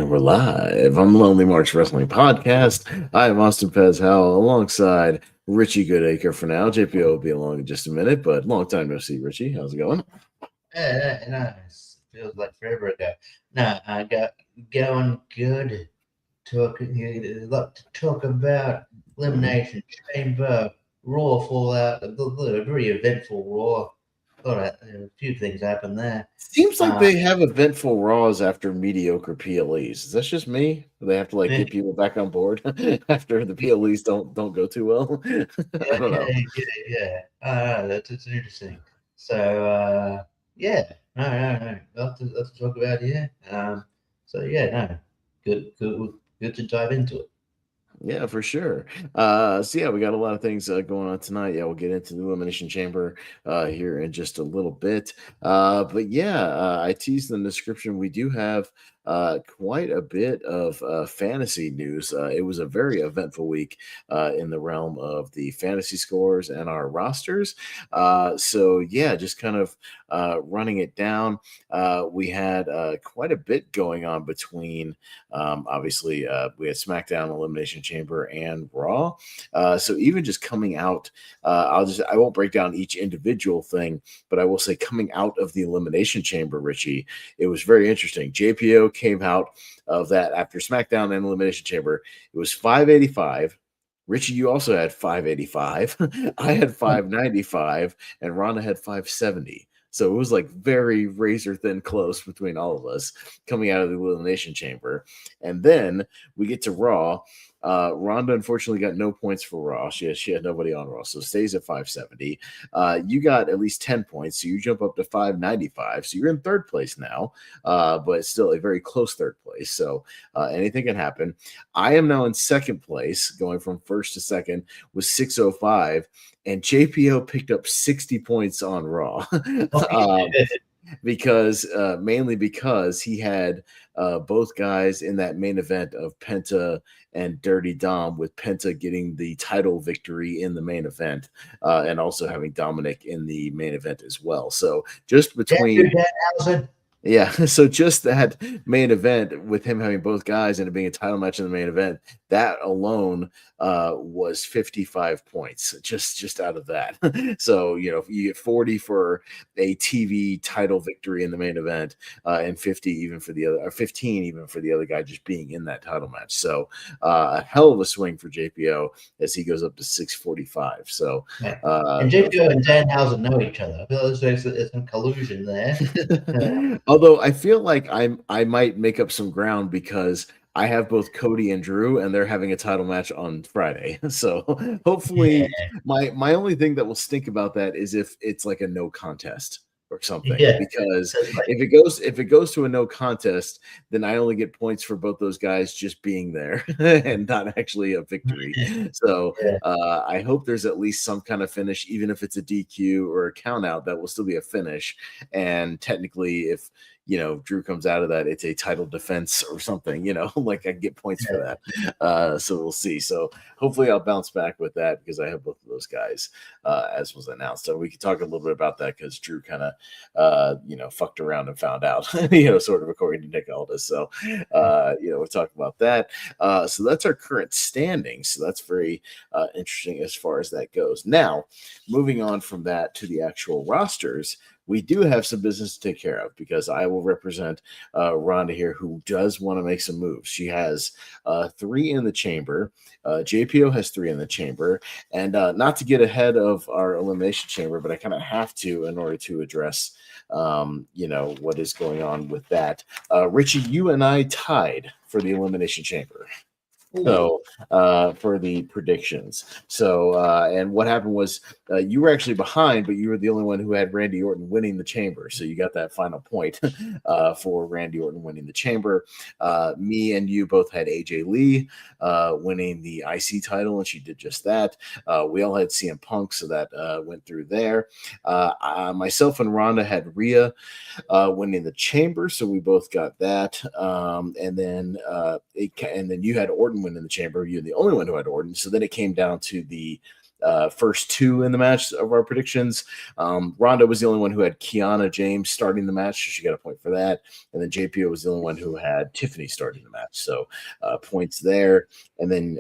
And we're live on the Lonely March Wrestling Podcast. I am Austin Pez Howell alongside Richie Goodacre for now. JPO will be along in just a minute, but long time no see, Richie. How's it going? It feels like forever ago. No, I got going good. Talking a lot to talk about. Elimination Chamber, Raw Fallout, a very eventful Raw. A few things happened there. Seems like Uh, they have eventful Raws after mediocre PLEs. Is that just me? They have to like yeah, get people back on board after the PLEs don't go too well. I don't know. yeah. That's interesting. So, no. Lots to talk about here. No, good to dive into it. Yeah, for sure. So yeah, we got a lot of things going on tonight. Yeah, we'll get into the Elimination Chamber here in just a little bit. But yeah, I teased in the description. We do have quite a bit of fantasy news. It was a very eventful week in the realm of the fantasy scores and our rosters. So yeah, just kind of running it down. We had quite a bit going on between. Obviously, we had SmackDown, Elimination Chamber, and Raw. So even just coming out, I won't break down each individual thing, but I will say coming out of the Elimination Chamber, Richie, it was very interesting. JPO came out of that after SmackDown and Elimination Chamber. It was 585. Richie, you also had 585. I had 595, and Ronda had 570. So it was like very razor thin close between all of us coming out of the Elimination Chamber. And then we get to Raw. Ronda unfortunately got no points for Raw. She had nobody on Raw, so stays at 570. You got at least 10 points, so you jump up to 595. So you're in third place now, but still a very close third place. So anything can happen. I am now in second place, going from first to second with 605. And JPO picked up 60 points on Raw. Because mainly because he had both guys in that main event of Penta and Dirty Dom, with Penta getting the title victory in the main event and also having Dominic in the main event as well. So just between yeah, so just that main event with him having both guys and it being a title match in the main event, that alone was 55 points just out of that. So, if you get 40 for a TV title victory in the main event and 50 even for the other, or 15 even for the other guy just being in that title match. So a hell of a swing for JPO as he goes up to 645. So and JPO and Danhausen know each other. I feel like there's some collusion there. Although I feel like I might make up some ground because I have both Cody and Drew, and they're having a title match on Friday. So hopefully, my only thing that will stink about that is if it's like a no contest or something. Yeah. Because if it goes to a no contest, then I only get points for both those guys just being there and not actually a victory. So I hope there's at least some kind of finish, even if it's a DQ or a count out, that will still be a finish. And technically, if Drew comes out of that, it's a title defense or something, like I get points for that. So we'll see. So hopefully I'll bounce back with that because I have both of those guys, as was announced. So we can talk a little bit about that because Drew kind of, fucked around and found out, sort of according to Nick Aldis. So, we'll talk about that. So that's our current standing. So that's very interesting as far as that goes. Now, moving on from that to the actual rosters, we do have some business to take care of because I will represent Ronda here, who does want to make some moves. She has 3 in the chamber. JPO has 3 in the chamber. And not to get ahead of our elimination chamber, but I kind of have to in order to address, what is going on with that. Richie, you and I tied for the elimination chamber. So for the predictions. So and what happened was you were actually behind, but you were the only one who had Randy Orton winning the chamber. So you got that final point for Randy Orton winning the chamber. Me and you both had AJ Lee winning the IC title, and she did just that. We all had CM Punk, so that went through there. Myself and Ronda had Rhea winning the chamber, so we both got that. And then you had Orton win in the chamber. You're the only one who had Orton. So then it came down to the first two in the match of our predictions. Ronda was the only one who had Kiana James starting the match, so she got a point for that. And then JPO was the only one who had Tiffany starting the match, so points there. And then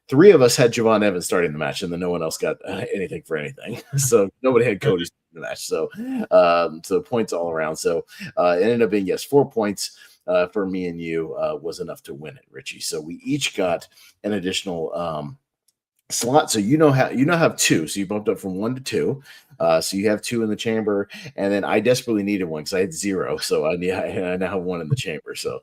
three of us had Javon Evans starting the match, and then no one else got anything for anything. So nobody had Cody starting the match. So points all around. So it ended up being, yes, 4 points for me and you was enough to win it, Richie. So we each got an additional slot. So you have two. So you bumped up from 1 to 2. So you have 2 in the chamber, and then I desperately needed 1 because I had 0. So I now have 1 in the chamber. So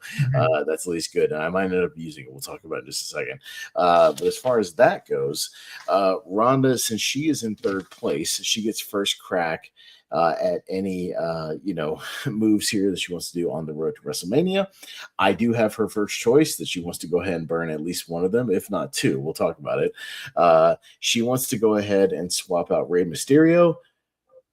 that's at least good. And I might end up using it. We'll talk about it in just a second. But as far as that goes, Rhonda, since she is in 3rd place, she gets first crack at any moves here that she wants to do on the road to WrestleMania. I do have her first choice that she wants to go ahead and burn at least one of them, if not 2. We'll talk about it. She wants to go ahead and swap out Rey Mysterio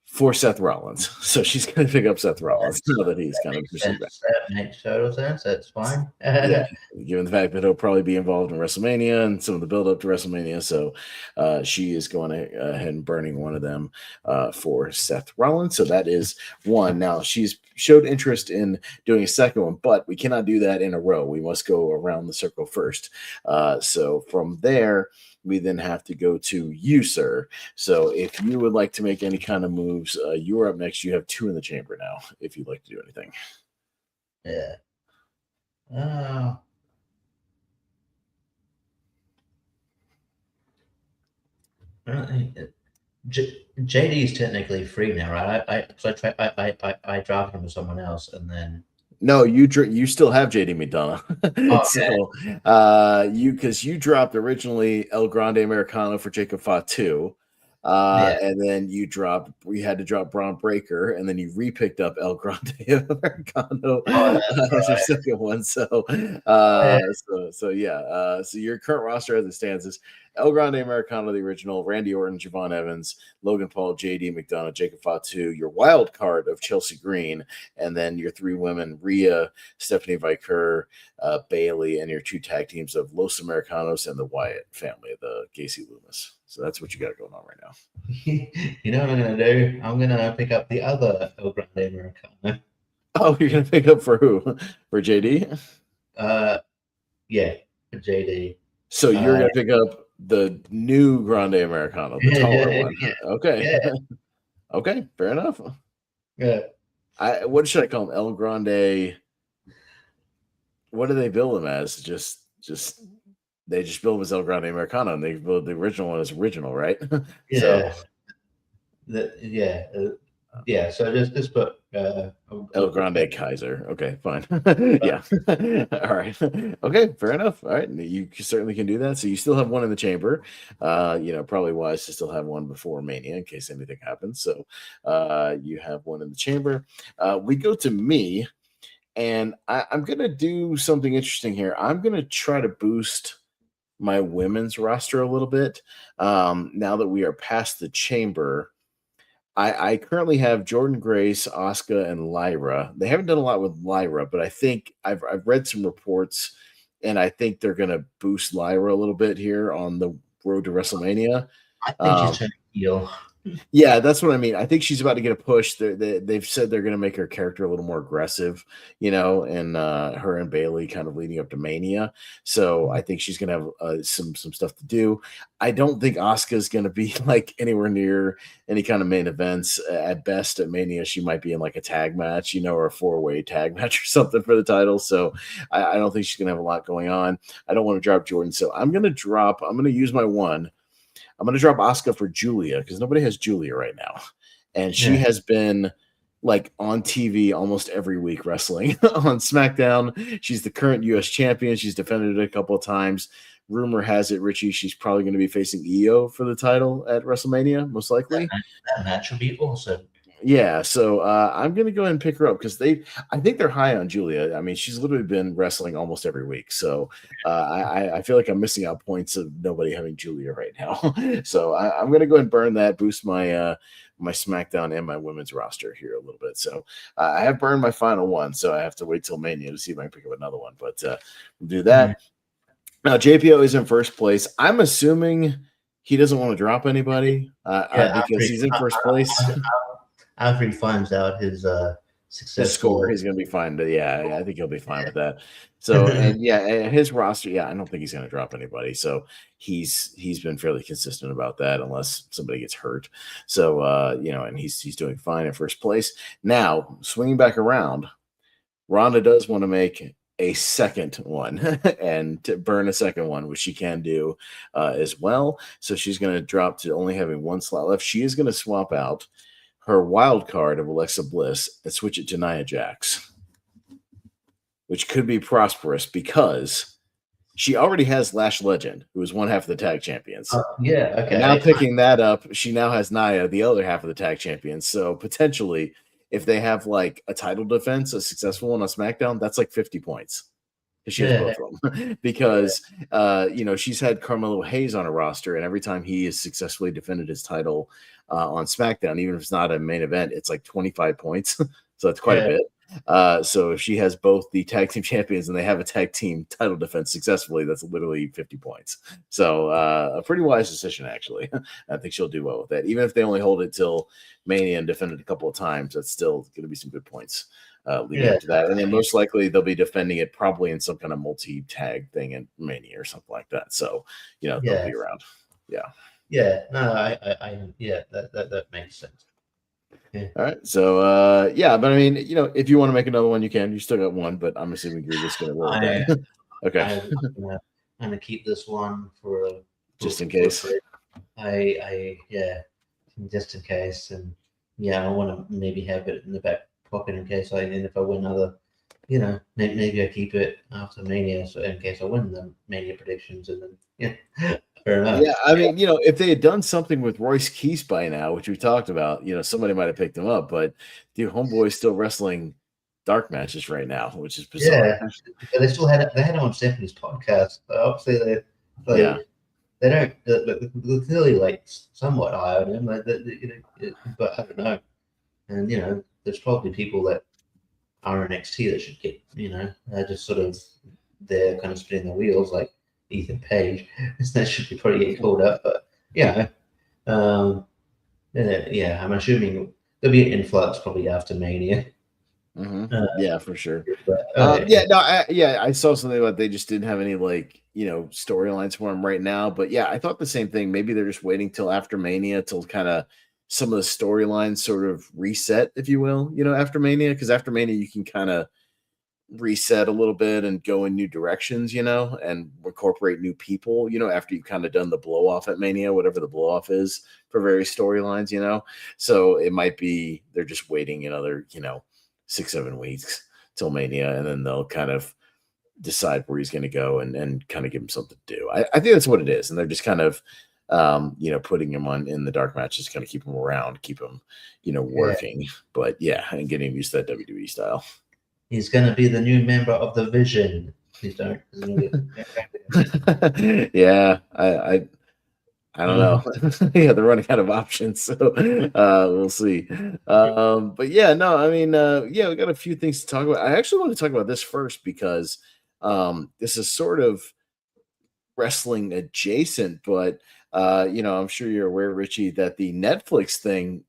for Seth Rollins. So she's going to pick up Seth Rollins now that he's kind of pushing back. That makes total sense. That's fine. Yeah, given the fact that he'll probably be involved in WrestleMania and some of the build up to WrestleMania. So she is going ahead and burning one of them for Seth Rollins. So that is 1. Now she's showed interest in doing a second one, but we cannot do that in a row. We must go around the circle first. So from there, we then have to go to you, sir. So if you would like to make any kind of moves, you're up next. You have 2 in the chamber now, if you'd like to do anything. Yeah. JD is technically free now, right? I drafted him with someone else, and then no, you still have JD McDonough. Okay. So because you dropped originally El Grande Americano for Jacob Fatu. And then we had to drop Braun Breaker, and then you repicked up El Grande Americano as your second one. So your current roster as it stands is El Grande Americano, the original, Randy Orton, Javon Evans, Logan Paul, JD McDonough, Jacob Fatu, your wild card of Chelsea Green, and then your 3 women, Rhea, Stephanie Vicker, Bailey, and your 2 tag teams of Los Americanos and the Wyatt family, the Gacy Loomis. So that's what you got going on right now. You know what I'm going to do? I'm going to pick up the other El Grande Americano. Oh, you're going to pick up for who? For JD? Yeah, for JD. So you're going to pick up the new Grande Americano, the taller one. Okay. Yeah. Okay, fair enough. Yeah. What should I call him? El Grande. What do they build him as? They just build him as El Grande Americano, and they build the original one as original, right? Yeah. So just put El Grande Kaiser. Okay, fine. Yeah. All right. Okay, fair enough. All right. You certainly can do that. So you still have 1 in the chamber. Probably wise to still have 1 before Mania in case anything happens. So you have 1 in the chamber. We go to me, and I'm going to do something interesting here. I'm going to try to boost my women's roster a little bit. Now that we are past the chamber, I currently have Jordan Grace, Asuka, and Lyra. They haven't done a lot with Lyra, but I think I've read some reports, and I think they're going to boost Lyra a little bit here on the road to WrestleMania. I think she's trying to heal. Yeah, that's what I mean. I think she's about to get a push. They've said they're going to make her character a little more aggressive, and her and Bailey kind of leading up to Mania. So I think she's going to have some stuff to do. I don't think Asuka's going to be like anywhere near any kind of main events. At best, at Mania, she might be in like a tag match, or a 4-way tag match or something for the title. So I don't think she's going to have a lot going on. I don't want to drop Jordan. So I'm going to use my 1. I'm going to drop Asuka for Julia because nobody has Julia right now. And she has been like on TV almost every week wrestling on SmackDown. She's the current U.S. champion. She's defended it a couple of times. Rumor has it, Richie, she's probably going to be facing Io for the title at WrestleMania, most likely. That match will be awesome. Yeah, so I'm going to go ahead and pick her up because I think they're high on Julia. I mean, she's literally been wrestling almost every week. So I feel like I'm missing out points of nobody having Julia right now. So I'm going to go ahead and burn that, boost my my SmackDown and my women's roster here a little bit. So I have burned my final 1, so I have to wait till Mania to see if I can pick up another one. But we'll do that. Now, JPO is in first place. I'm assuming he doesn't want to drop anybody because he's in first place. After he finds out his His score, successful. he's going to be fine. Yeah, I think he'll be fine with that. So, and yeah, his roster, yeah, I don't think he's going to drop anybody. So he's been fairly consistent about that, unless somebody gets hurt. So and he's doing fine in first place. Now, swinging back around, Rhonda does want to make a second one and to burn a second one, which she can do as well. So she's going to drop to only having one slot left. She is going to swap out her wild card of Alexa Bliss and switch it to Nia Jax, which could be prosperous because she already has Lash Legend, who is one half of the tag champions. Yeah, okay. And now picking that up, she now has Nia, the other half of the tag champions. So potentially, if they have like a title defense, a successful one on SmackDown, that's like 50 points. She has both of them because she's had Carmelo Hayes on a roster, and every time he has successfully defended his title on SmackDown, even if it's not a main event, it's like 25 points. So that's quite a bit. So if she has both the tag team champions and they have a tag team title defense successfully, that's literally 50 points. So a pretty wise decision, actually. I think she'll do well with that. Even if they only hold it till Mania and defend it a couple of times, that's still going to be some good points. Leading up to that, and then most likely they'll be defending it probably in some kind of multi-tag thing in Mania or something like that. So they'll be around. That makes sense. All right, so but I mean, if you want to make another one, you can. You still got one, but I'm assuming you're just going to roll with that. Okay, I'm gonna keep this one for just in case. Just in case, and I want to maybe have it in the back pocket in case if I win other, maybe I keep it after Mania, so in case I win the Mania predictions, and then fair enough. Yeah, I mean, if they had done something with Royce Keese by now, which we talked about, somebody might have picked him up, but dude, Homeboy's still wrestling dark matches right now, which is bizarre. Yeah, they still had him on Stephanie's podcast, but obviously they don't. They're clearly like somewhat high on him, but I don't know. And there's probably people that are in NXT that should get, just sort of they're kind of spinning the wheels, like Ethan Page. That should be probably getting called up, but I'm assuming there'll be an influx probably after Mania. Yeah, for sure. I saw something about they just didn't have any storylines for him right now, but I thought the same thing. Maybe they're just waiting till after Mania till kind of some of the storylines sort of reset, if you will, after Mania, because after Mania you can kind of reset a little bit and go in new directions, and incorporate new people, after you've kind of done the blow off at Mania, whatever the blow off is for various storylines, so it might be they're just waiting another 6-7 weeks till Mania, and then they'll kind of decide where he's going to go and kind of give him something to do. I think that's what it is, and they're just kind of putting him in the dark matches, kind of keep him around, keep him working, but and getting used to that WWE style. He's going to be the new member of the Vision. Please don't. I don't know. They're running out of options, so we'll see. But we got a few things to talk about. I actually want to talk about this first because this is sort of wrestling adjacent, but I'm sure you're aware, Richie, that the Netflix thing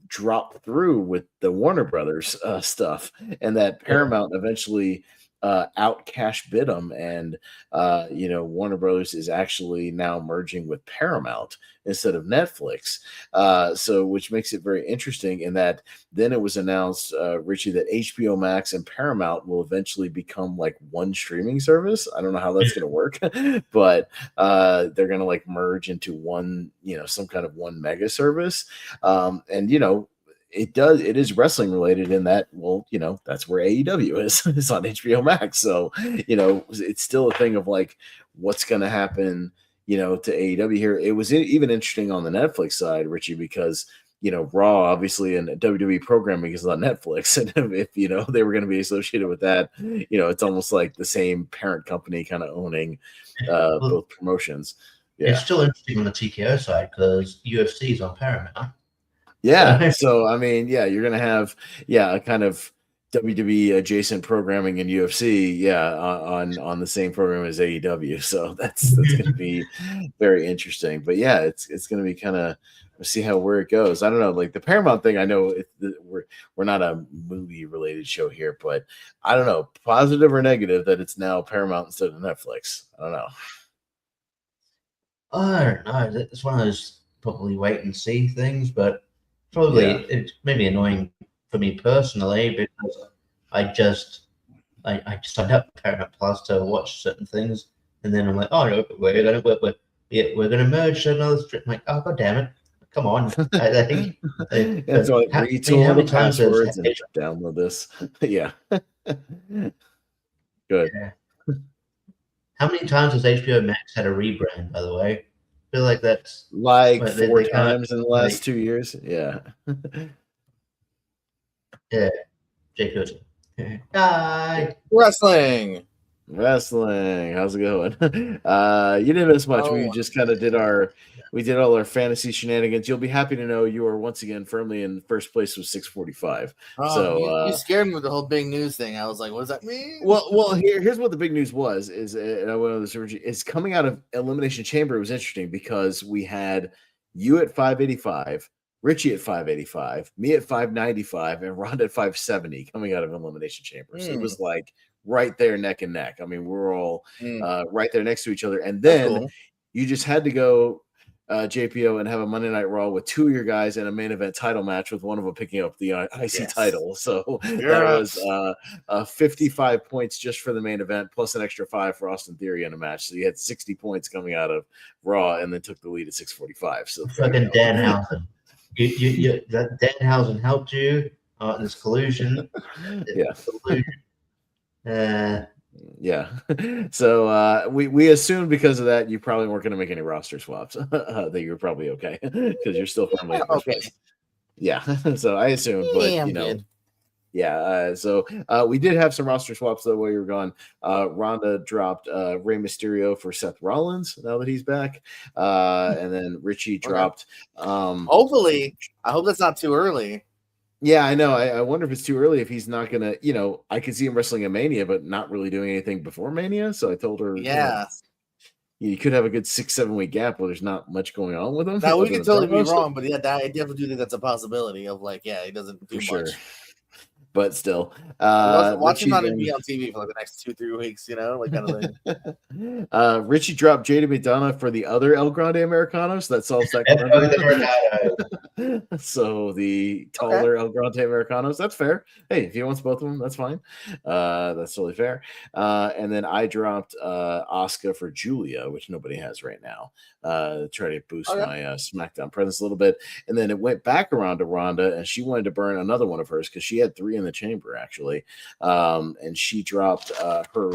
dropped through with the Warner Brothers stuff, and that Paramount eventually out cash bid them, and Warner Brothers is actually now merging with Paramount instead of Netflix, so which makes it very interesting in that then it was announced, Richie, that HBO Max and Paramount will eventually become like one streaming service. I don't know how that's going to work, but they're going to merge into one, some kind of one mega service, and it is wrestling related in that, that's where AEW is. It's on HBO Max. So, it's still a thing of what's going to happen, to AEW here. It was even interesting on the Netflix side, Richie, because, Raw, obviously, and WWE programming is on Netflix. And if they were going to be associated with that, it's almost like the same parent company kind of owning both promotions. Yeah. It's still interesting on the TKO side because UFC is on Paramount. Yeah. So, I mean, you're going to have, a kind of, WWE adjacent programming in UFC, on the same program as AEW. So that's going to be very interesting. But yeah, it's going to be kind of, we'll see where it goes. I don't know, like the Paramount thing. I know we're not a movie related show here, but I don't know, positive or negative that it's now Paramount instead of Netflix. I don't know. I don't know. It's one of those probably wait and see things, but probably it's maybe annoying for me personally because I just signed up for Paramount Plus to watch certain things, and then I'm like, oh no, we're gonna merge to another strip. I'm like, oh god damn it, come on! I think and so like retool how the many times has passwords and download this. Yeah, good. Yeah. How many times has HBO Max had a rebrand? By the way, I feel like that's like four times in the last 2 years. Yeah. Yeah. Jake Goodacre. Hi. Wrestling. How's it going? You didn't miss much. We just kind of did all our fantasy shenanigans. You'll be happy to know you are once again firmly in first place with 645. So you scared me with the whole big news thing. I was like, what does that mean? Well, here's what the big news was. And I went on this. It's coming out of Elimination Chamber. It was interesting because we had you at 585, Richie at 585, me at 595, and Ronda at 570 coming out of Elimination Chamber. So it was like right there neck and neck. I mean, we're all right there next to each other. And then you just had to go JPO and have a Monday Night Raw with two of your guys in a main event title match with one of them picking up the IC title. So that was 55 points just for the main event plus an extra 5 for Austin Theory in a match. So you had 60 points coming out of Raw and then took the lead at 645. So fucking Danhausen. That Danhausen helped you in this collusion. Yeah. So we assumed because of that you probably weren't going to make any roster swaps. That you were probably okay because you're still firmly in first place. Yeah. So I assumed, but so we did have some roster swaps though while you were gone. Ronda dropped Rey Mysterio for Seth Rollins now that he's back, and then Richie dropped. Hopefully, I hope that's not too early. Yeah, I know. I wonder if it's too early. If he's not gonna, I could see him wrestling at Mania, but not really doing anything before Mania. So I told her, you could have a good 6-7 week gap where there's not much going on with him. Now we could totally be wrong, but I definitely do think that's a possibility of he doesn't do much. But still, watch him not be on TV for the next 2-3 weeks, kind of thing. Richie dropped Jada McDonough for the other El Grande Americano, so that solves that. So the taller El Grande Americanos, that's fair. Hey, if he wants both of them, that's fine. That's totally fair. And then I dropped Asuka for Julia, which nobody has right now. Try to boost my SmackDown presence a little bit. And then it went back around to Ronda, and she wanted to burn another one of hers because she had 3 in the chamber actually, and she dropped her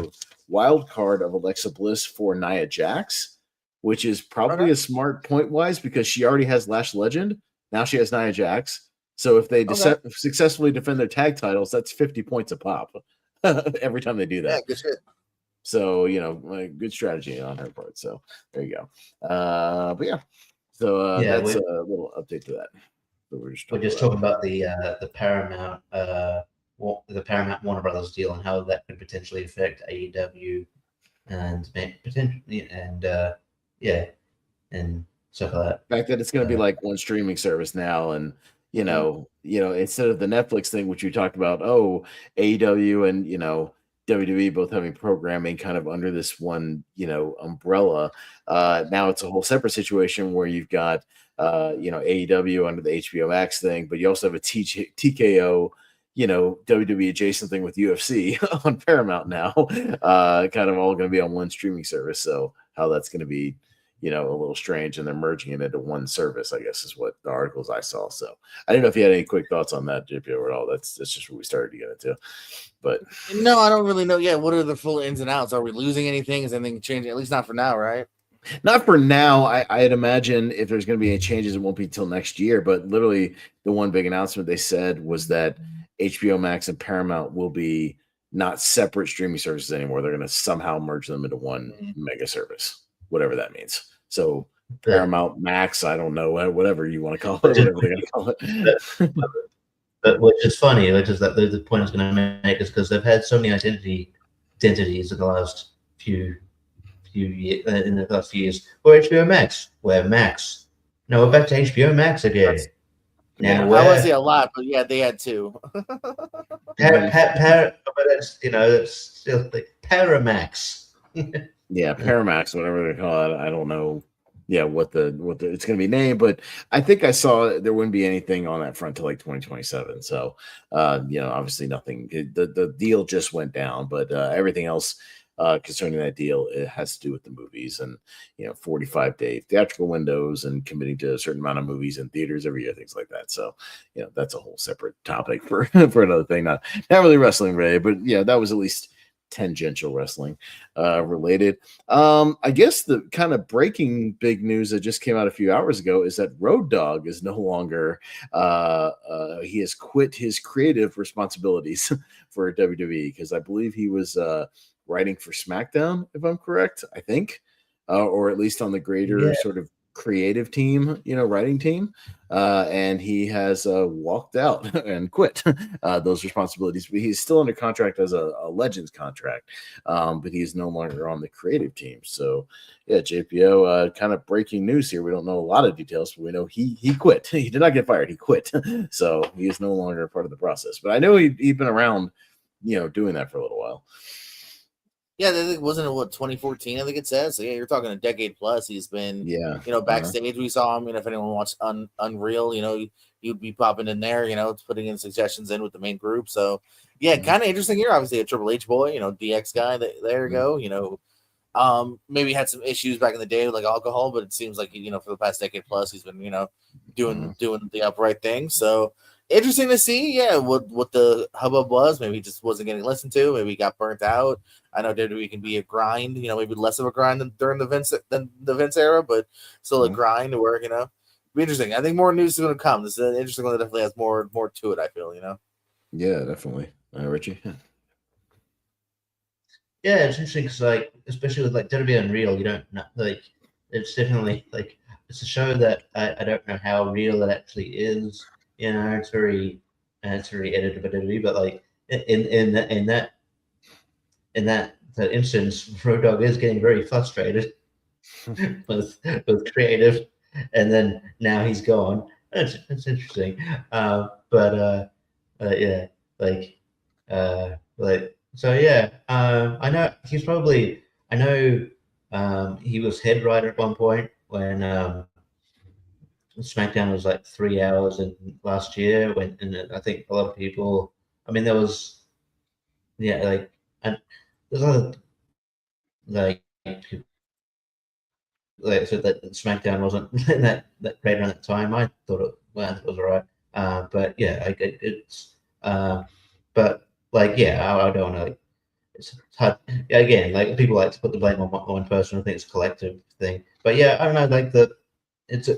wild card of Alexa Bliss for Nia Jax, which is probably a smart point wise because she already has Lash Legend. Now she has Nia Jax, so if they successfully defend their tag titles, that's 50 points a pop every time they do that. Yeah, good shit. So good strategy on her part. So there you go. But yeah, so that's a little update to that. We're just talking about the Paramount Warner Brothers deal and how that could potentially affect AEW and potentially and stuff like that. The fact that it's going to be like one streaming service now, and instead of the Netflix thing, which you talked about, AEW and WWE both having programming kind of under this one umbrella. Now it's a whole separate situation where you've got AEW under the HBO Max thing, but you also have a TKO, WWE adjacent thing with UFC on Paramount now, kind of all going to be on one streaming service. So how that's going to be, a little strange, and they're merging it into one service, I guess is what the articles I saw. So I didn't know if you had any quick thoughts on that, JPO, at all. That's just what we started to get into. But no, I don't really know. Yeah, what are the full ins and outs? Are we losing anything? Is anything changing? At least not for now, right? Not for now. I'd imagine if there's going to be any changes, it won't be until next year. But literally, the one big announcement they said was that HBO Max and Paramount will be not separate streaming services anymore. They're going to somehow merge them into one mega service, whatever that means. So Paramount Max, I don't know, whatever you want to call it, whatever they're going to call it. But which is funny, which is that the point I was going to make is because they've had so many identities in the last few years, in the last few years. We're HBO Max. We're Max. No, we're back to HBO Max again. Now I want to say a lot, but yeah, they had two. but it's it's still like Paramax. Yeah, Paramax, whatever they call it. I don't know. Yeah, what the it's going to be named, but I think I saw there wouldn't be anything on that front till like 2027. So, obviously nothing. The deal just went down, but everything else concerning that deal, it has to do with the movies and 45-day theatrical windows and committing to a certain amount of movies in theaters every year, things like that. So, that's a whole separate topic for for another thing. Not really wrestling related, but that was at least tangential wrestling related. I guess the kind of breaking big news that just came out a few hours ago is that Road Dogg is no longer he has quit his creative responsibilities for WWE, because I believe he was writing for SmackDown, if I'm correct, I think, or at least on the greater sort of creative team, writing team, and he has walked out and quit those responsibilities. But he's still under contract as a Legends contract, but he's no longer on the creative team. So yeah, JPO, kind of breaking news here. We don't know a lot of details, but we know he quit. He did not get fired. He quit. So he is no longer a part of the process. But I know he'd been around, doing that for a little while. Yeah, I think wasn't it 2014? I think it says. So yeah, you're talking a decade plus. He's been, backstage. We saw him. If anyone watched Unreal, you'd be popping in there. Putting in suggestions in with the main group. So yeah, kind of interesting here. Obviously, a Triple H boy, DX guy. There you go. Maybe had some issues back in the day with like alcohol, but it seems like for the past decade plus, he's been doing the upright thing. So interesting to see, what the hubbub was. Maybe he just wasn't getting listened to. Maybe he got burnt out. I know WWE can be a grind, maybe less of a grind than during the Vince era, but still a grind to where be interesting. I think more news is going to come. This is an interesting one that definitely has more to it. I feel, Yeah, definitely. Richie. Yeah, it's interesting because especially with WWE Unreal, you don't know, it's definitely it's a show that I don't know how real it actually is. It's very edited by WWE, but in that instance, Road Dogg is getting very frustrated with creative, and then now he's gone. It's interesting, yeah, so yeah. I know he's probably. I know he was head writer at one point when SmackDown was 3 hours in last year. And I think a lot of people. I mean, there was and there's other people said that SmackDown wasn't that great around that time. I thought it was alright. But yeah, it's but I don't want to. It's hard again. People like to put the blame on one person. I think it's a collective thing. But yeah, I don't know. It's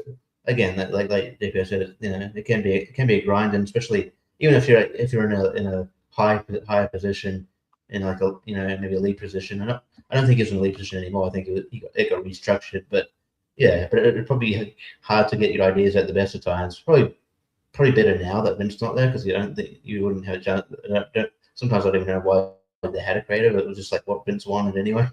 again that DPO said, it can be a grind, and especially even if you're in a higher position in maybe a lead position. I don't think it's in a lead position anymore. I think it got restructured, but it'd probably be hard to get your ideas at the best of times. Probably better now that Vince's not there, because you don't think you wouldn't have a chance. Sometimes I don't even know why they had a creative. It was just what Vince wanted anyway.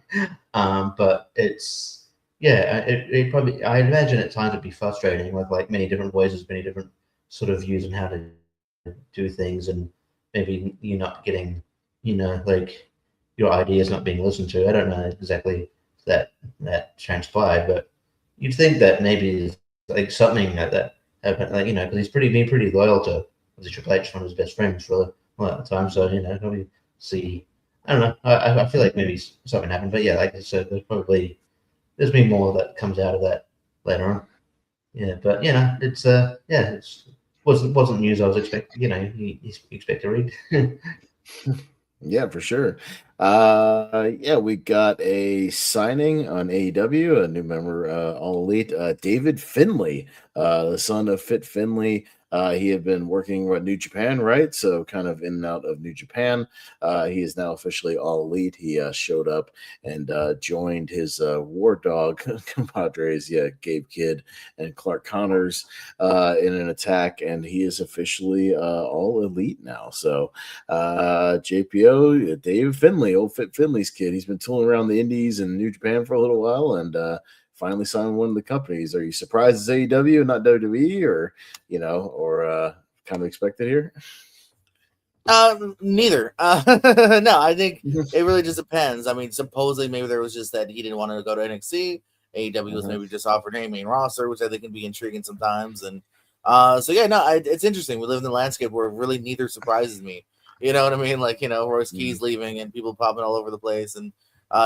But it's it probably, I imagine at times it'd be frustrating with many different voices, many different sort of views on how to do things, and maybe you're not getting your ideas not being listened to. I don't know exactly that transpired, but you'd think that maybe something like that happened, because he's been pretty loyal to Triple H, one of his best friends for a lot of the time. So probably see. I don't know. I feel like maybe something happened, but yeah, like I said, there's been more that comes out of that later on. Yeah, but it wasn't news I was expecting. You expect to read. Yeah, for sure. We got a signing on AEW, a new member, All Elite, David Finlay, the son of Fit Finlay. He had been working with New Japan, right? So kind of in and out of New Japan. He is now officially All Elite. He showed up and joined his War Dog compadres, Gabe Kidd and Clark Connors in an attack, and he is officially All Elite now. So JPO, Dave Finlay, old Fit Finley's kid, he's been tooling around the Indies and New Japan for a little while, and finally signed one of the companies. Are you surprised it's AEW and not WWE, or kind of expected here? Neither. No, I think it really just depends. I mean, supposedly maybe there was just that he didn't want to go to NXT. AEW was maybe just offered him main roster, which I think can be intriguing sometimes. And it's interesting. We live in the landscape where really neither surprises me. You know what I mean? Like, Royce Key's leaving and people popping all over the place, and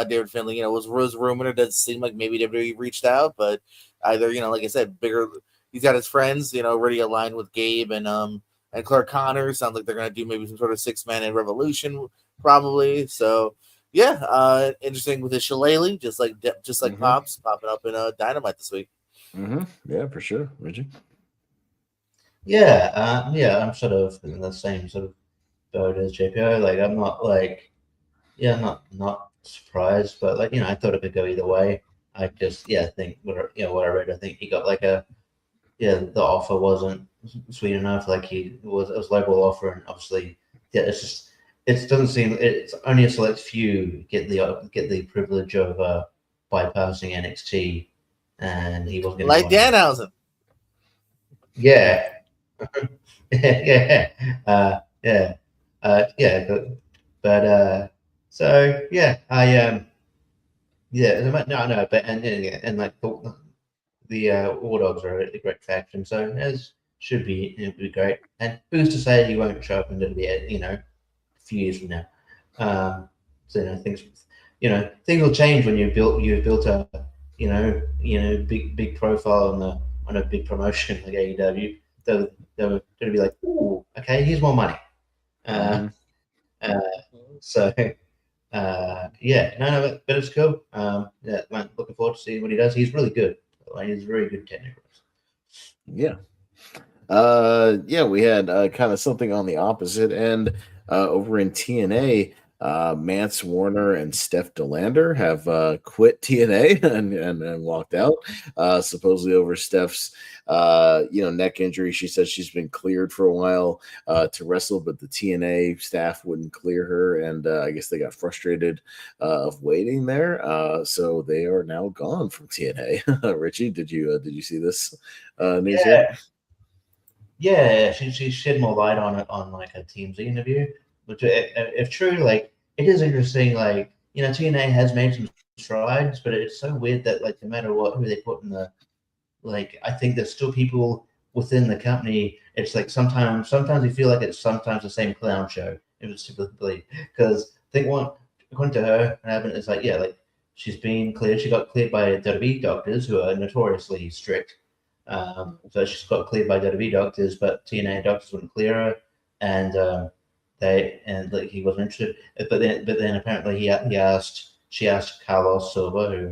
David Finlay, was rumored. It does seem like maybe WWE reached out, but either, like I said, bigger. He's got his friends, already aligned with Gabe and Clark Connors. Sounds like they're gonna do maybe some sort of 6-man revolution, probably. So interesting with the Shillelagh, just like Pops popping up in Dynamite this week. Yeah, for sure, Richie. Yeah, I'm sort of in the same sort of boat as JPO. Like, I'm not like, not surprised, but like, I thought it could go either way. I just, think what I read, I think he got like the offer wasn't sweet enough. Like, it was a lowball offer, and obviously, it doesn't seem, it's only a select few get the privilege of bypassing NXT, and he wasn't going to like Danhausen. Yeah. So I no, but and like the War Dogs are a great faction, so as should be, it'd be great. And who's to say he won't show up in WWE, a few years from now? So things will change when you've built a big profile on a big promotion like AEW. They're going to be like, ooh, okay, here's more money. But it's cool. Man, looking forward to seeing what he does. He's really good. He's very good technically. Yeah. We had kind of something on the opposite end over in TNA. Mance Warner and Steph DeLander have quit TNA and walked out, supposedly over Steph's neck injury. She said she's been cleared for a while to wrestle, but the TNA staff wouldn't clear her, and I guess they got frustrated of waiting there, so they are now gone from TNA. Richie, did you see this news here? Yeah, she shed more light on it on like a TMZ interview. Which, if true, like, it is interesting. Like, TNA has made some strides, but it's so weird that, like, no matter who they put in the, like, I think there's still people within the company. It's like sometimes you feel like it's sometimes the same clown show. It was simply because I think according to her, what happened is like, she's been cleared. She got cleared by WWE doctors who are notoriously strict. So she's got cleared by WWE doctors, but TNA doctors wouldn't clear her, and he wasn't interested. But then apparently she asked Carlos Silva, who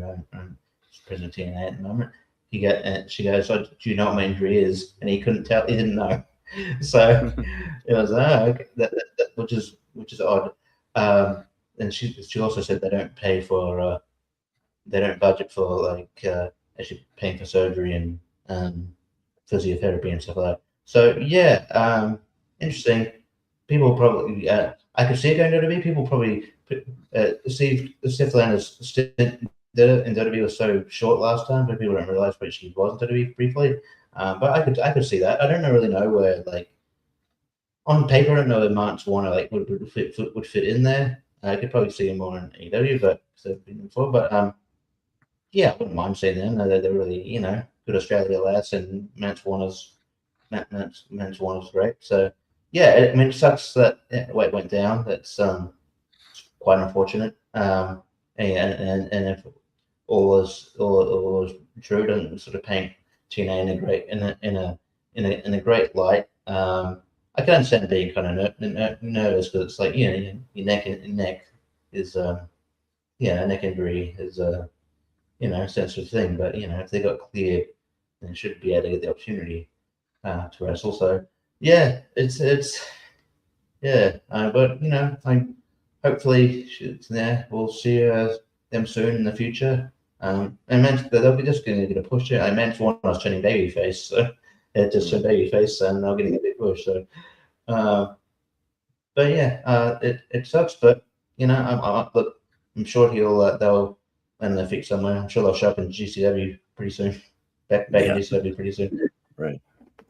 is president of TNA at the moment. She goes, "So, do you know what my injury is?" And he couldn't tell. He didn't know. So it was okay, that which is odd. And she also said they don't pay for they don't budget for like actually paying for surgery and physiotherapy and stuff like that. So interesting. People probably, I could see it going to WWE. People probably Steph DeLander's stint in WWE was so short last time, but people don't realize but she was in WWE briefly. But I could see that. I don't really know where, like, on paper, I don't know if Mance Warner would fit in there. I could probably see him more in AEW, but I wouldn't mind seeing them. They're really good Australia lads, and Mance Warner's great. So. Yeah, I mean, it sucks that it went down. That's quite unfortunate. And if all was true, and sort of paint TNA in a great light. I can understand being kind of nervous because it's like your neck is a neck injury is a sensitive thing. But if they got cleared, then should be able to get the opportunity. to wrestle. So yeah, it's yeah. But hopefully we'll see them soon in the future. And meant that they'll be just going to get a push. I meant one I was turning babyface, so it just turned babyface, and they're going to get a big push. So, but yeah, it sucks, but I'm sure they'll land their feet somewhere. I'm sure they'll show up in GCW pretty soon. Back in GCW pretty soon. Right.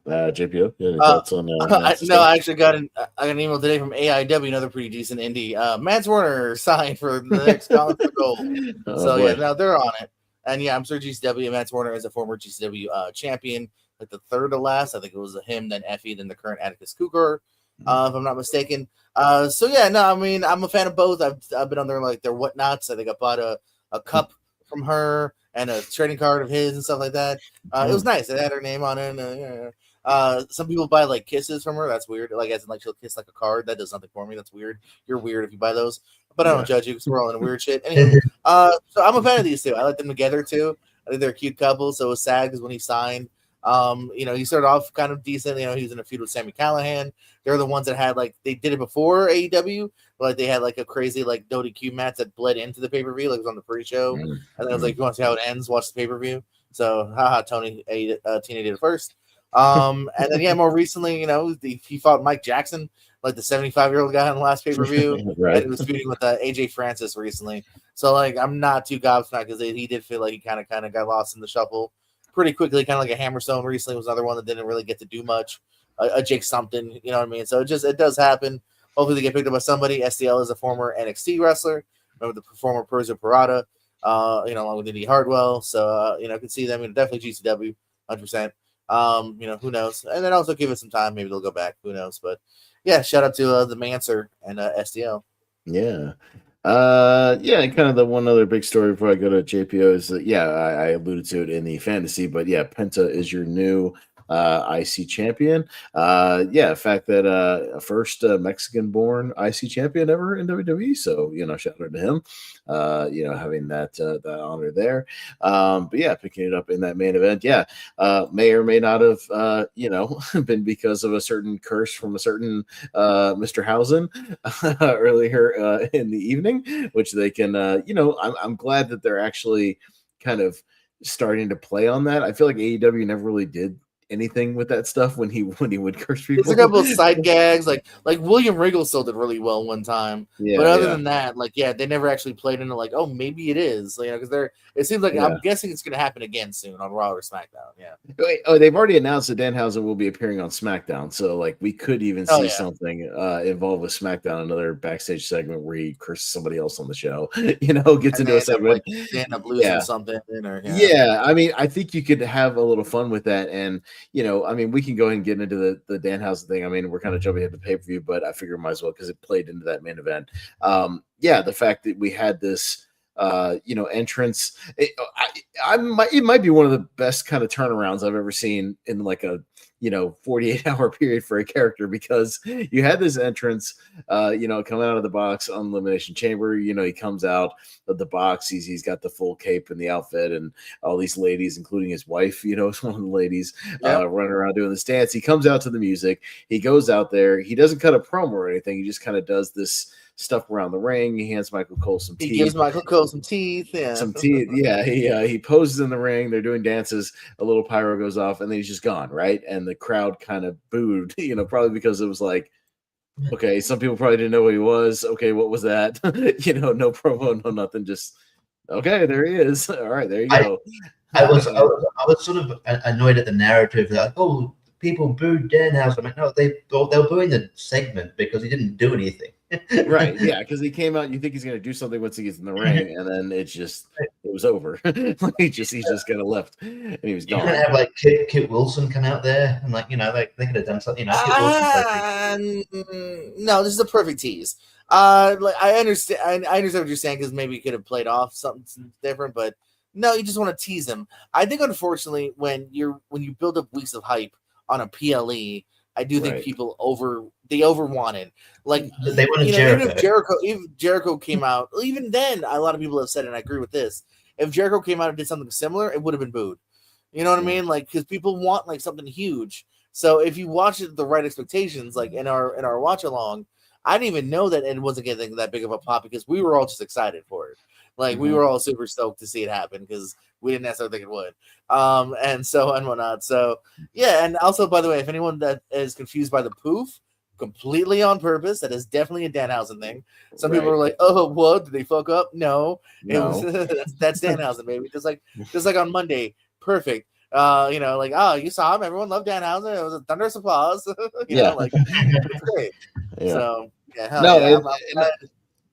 JPO, you have any thoughts on I actually got an email today from AIW, another pretty decent indie. Mance Warner signed for the next Gauntlet for Gold. Yeah, now they're on it. And yeah, I'm sure GCW, Mance Warner is a former GCW champion, like the third to last. I think it was him, then Effie, then the current Atticus Cougar, if I'm not mistaken. Yeah, no, I mean, I'm a fan of both. I've been on their whatnots. I think I bought a cup from her and a trading card of his and stuff like that. It was nice. It had her name on it. Some people buy like kisses from her. That's weird. Like as in like she'll kiss like a card. That does nothing for me. That's weird. You're weird if you buy those. But I don't judge you because we're all in weird shit. Anyway, so I'm a fan of these two. I like them together too. I think they're a cute couple. So it was sad because when he signed, he started off kind of decent. He was in a feud with Sami Callihan. They're the ones that had they did it before AEW, but they had like a crazy like no DQ match that bled into the pay-per-view, like it was on the pre-show. And then it was like, you want to see how it ends? Watch the pay-per-view. So haha, Tony Tina did it first. And then more recently, he fought Mike Jackson, like the 75-year-old guy on the last pay-per-view. Right. And he was feuding with AJ Francis recently. So I'm not too gobsmacked because he did feel like he kind of got lost in the shuffle pretty quickly, kind of like a Hammerstone recently was another one that didn't really get to do much. A Jake something, you know what I mean? So it does happen. Hopefully they get picked up by somebody. STL is a former NXT wrestler. Remember the former Persia Parada, along with Indy Hardwell. So, I could see them in definitely GCW, 100%. Who knows? And then also give it some time. Maybe they'll go back. Who knows? But yeah, shout out to the Manser and STL. Yeah. And kind of the one other big story before I go to JPO is that, I alluded to it in the fantasy, but Penta is your new IC champion. The fact that first Mexican-born IC champion ever in WWE. So shout out to him. Having that honor there. Picking it up in that main event. May or may not have been because of a certain curse from a certain Mr. Housen earlier in the evening, which they can. I'm glad that they're actually kind of starting to play on that. I feel like AEW never really did anything with that stuff when he would curse people. There's a couple of side gags, like William Regal still did really well one time. But other than that, they never actually played into like, oh, maybe it is, because it seems like I'm guessing it's going to happen again soon on Raw or SmackDown. They've already announced that Danhausen will be appearing on SmackDown, so we could even see something involved with SmackDown, another backstage segment where he curses somebody else on the show. Gets into a segment, they end up losing something. I mean, I think you could have a little fun with that, and we can go ahead and get into the Danhausen thing. I mean, we're kind of jumping at the pay-per-view, but I figure might as well because it played into that main event. The fact that we had this entrance, it might be one of the best kind of turnarounds I've ever seen in like a 48-hour period for a character, because you had this entrance coming out of the box on Elimination Chamber. He comes out of the box, he's got the full cape and the outfit and all these ladies, including his wife, is one of the ladies running around doing this dance. He comes out to the music, he goes out there, he doesn't cut a promo or anything, he just kind of does this stuff around the ring. He hands Michael Cole some teeth. He gives Michael Cole some teeth. Some teeth. He poses in the ring. They're doing dances. A little pyro goes off, and then he's just gone, right? And the crowd kind of booed, probably because it was like, okay, some people probably didn't know who he was. Okay, what was that? No promo, no nothing. Just okay, there he is. All right, there you go. I was sort of annoyed at the narrative that people booed Danhausen. I'm like, no, they were booing the segment because he didn't do anything. Right, because he came out and you think he's going to do something once he gets in the ring, and then it was over. He just kind of left and he was gone. You're going to have Kit Wilson come out there and they could have done something. No, this is a perfect tease. I understand what you're saying, because maybe he could have played off something different, but no, you just want to tease him. I think unfortunately when you build up weeks of hype on a PLE, I do think people overwanted. They wanted Jericho. Even if Jericho came out, even then, a lot of people have said, and I agree with this, if Jericho came out and did something similar, it would have been booed. You know what I mean? Because people want something huge. So if you watch it, the right expectations, like in our watch along, I didn't even know that it wasn't getting that big of a pop because we were all just excited for it. Like we were all super stoked to see it happen because we didn't necessarily think it would. And whatnot. So yeah, and also by the way, if anyone that is confused by the poof, completely on purpose, that is definitely a Danhausen thing. Some people are like, "Oh, what? Did they fuck up?" No. It was that's Danhausen, baby. Just like on Monday, perfect. Like, oh, you saw him. Everyone loved Danhausen. It was a thunderous applause. Like it's great. Yeah. So yeah, hell yeah. I'm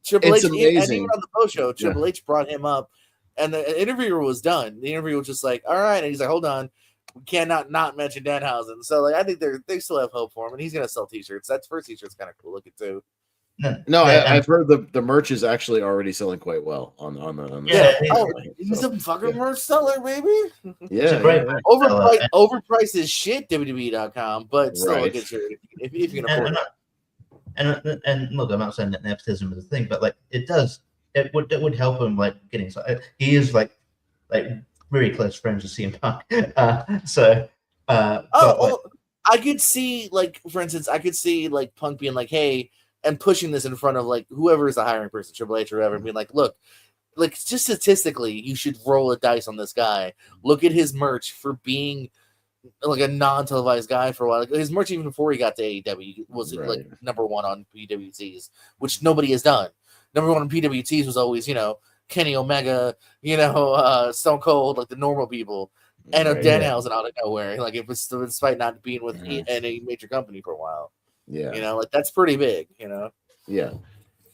Triple H, amazing. And even on the post show, Triple H brought him up, and the interviewer was done. The interviewer was just like, "All right," and he's like, "Hold on, we cannot not mention Danhausen." So like, I think they still have hope for him, and he's gonna sell T-shirts. That first T-shirt's kind of cool looking too. I've heard the merch is actually already selling quite well on the he's a fucking merch seller, baby. Overpriced as shit. WWE.com, but still a good shirt if you can afford it. And look, I'm not saying that nepotism is a thing, but like it would help him like getting. He is like very close friends with CM Punk. I could see like, for instance, like Punk being like, "Hey," and pushing this in front of like whoever is the hiring person, Triple H or whoever, being like, "Look, like just statistically, you should roll a dice on this guy. Look at his merch for being." Like a non-televised guy for a while. Like his merch even before he got to AEW was like number one on PWTs, which nobody has done. Number one on PWTs was always, Kenny Omega, Stone Cold, like the normal people, and Danhausen out of nowhere. Like it was despite not being with any major company for a while. Yeah, like that's pretty big. Yeah,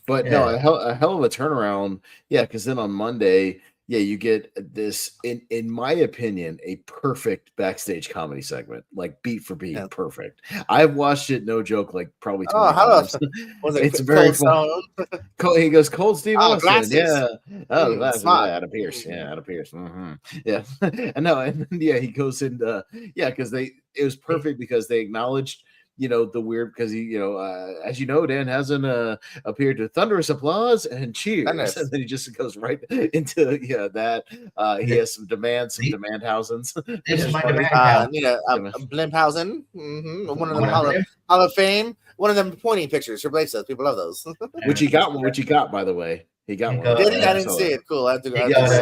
but no, a hell of a turnaround. Yeah, because then on Monday. Yeah, you get this, in my opinion, a perfect backstage comedy segment, like beat for beat, perfect. I've watched it, no joke, like probably 20 times. It's very fun. He goes, Cold Steve Austin, glasses. yeah. Oh, glasses, Adam Pearce, Adam Pearce. Yeah, and he goes into, because it was perfect because they acknowledged, the weird, because he, as you know, Danhausen appeared to thunderous applause and cheers, and then he just goes right into that. He has some demand Hausens. Blimphausen, one of them Hall of Fame, one of them pointing pictures. Triple H says people love those. Which he got, by the way. He got one. I didn't see it. Cool. I have to go.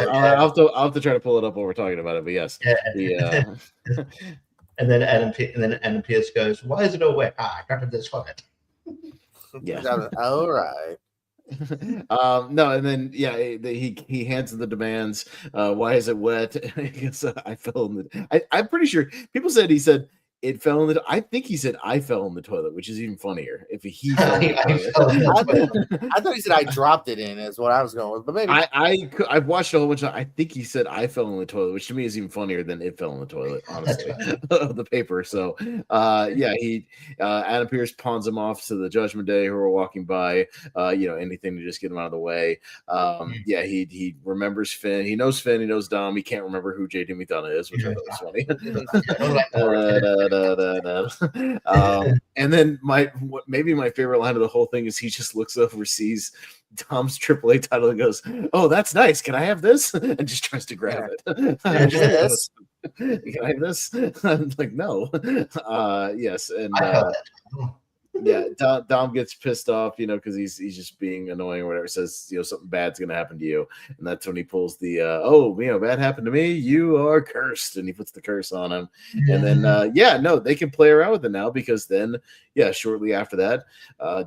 I'll have to try to pull it up while we're talking about it. But yes, And then Adam Pearce goes, "Why is it all wet? I got it this hot." Yeah. All right. No, and then he hands the demands. Why is it wet? Because I fell in the. I'm pretty sure people said he said it fell in the. I think he said I fell in the toilet, which is even funnier. If he fell in the toilet. I thought he said I dropped it in. Is what I was going with, but maybe I've watched a whole bunch of. I think he said I fell in the toilet, which to me is even funnier than it fell in the toilet. Honestly, the paper. So, he Adam Pearce pawns him off to the Judgment Day who are walking by. Anything to just get him out of the way. He remembers Finn. He knows Finn. He knows Dom. He can't remember who J.D. McDonough is, which I thought was funny. And then maybe my favorite line of the whole thing is he just looks over, sees Dom's AAA title and goes, "Oh, that's nice. Can I have this?" and just tries to grab it. Can I have this? I'm like, no. Yes, and Dom gets pissed off, because he's just being annoying or whatever. Says, something bad's gonna happen to you, and that's when he pulls the bad happened to me. You are cursed, and he puts the curse on him. And then they can play around with it now because then shortly after that,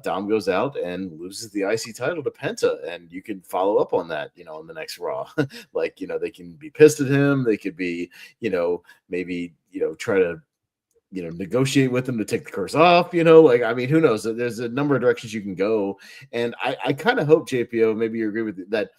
Dom goes out and loses the IC title to Penta, and you can follow up on that, in the next Raw. Like they can be pissed at him. They could be maybe try to. Negotiate with him to take the curse off, who knows? There's a number of directions you can go. And I kind of hope, JPO, maybe you agree with it, that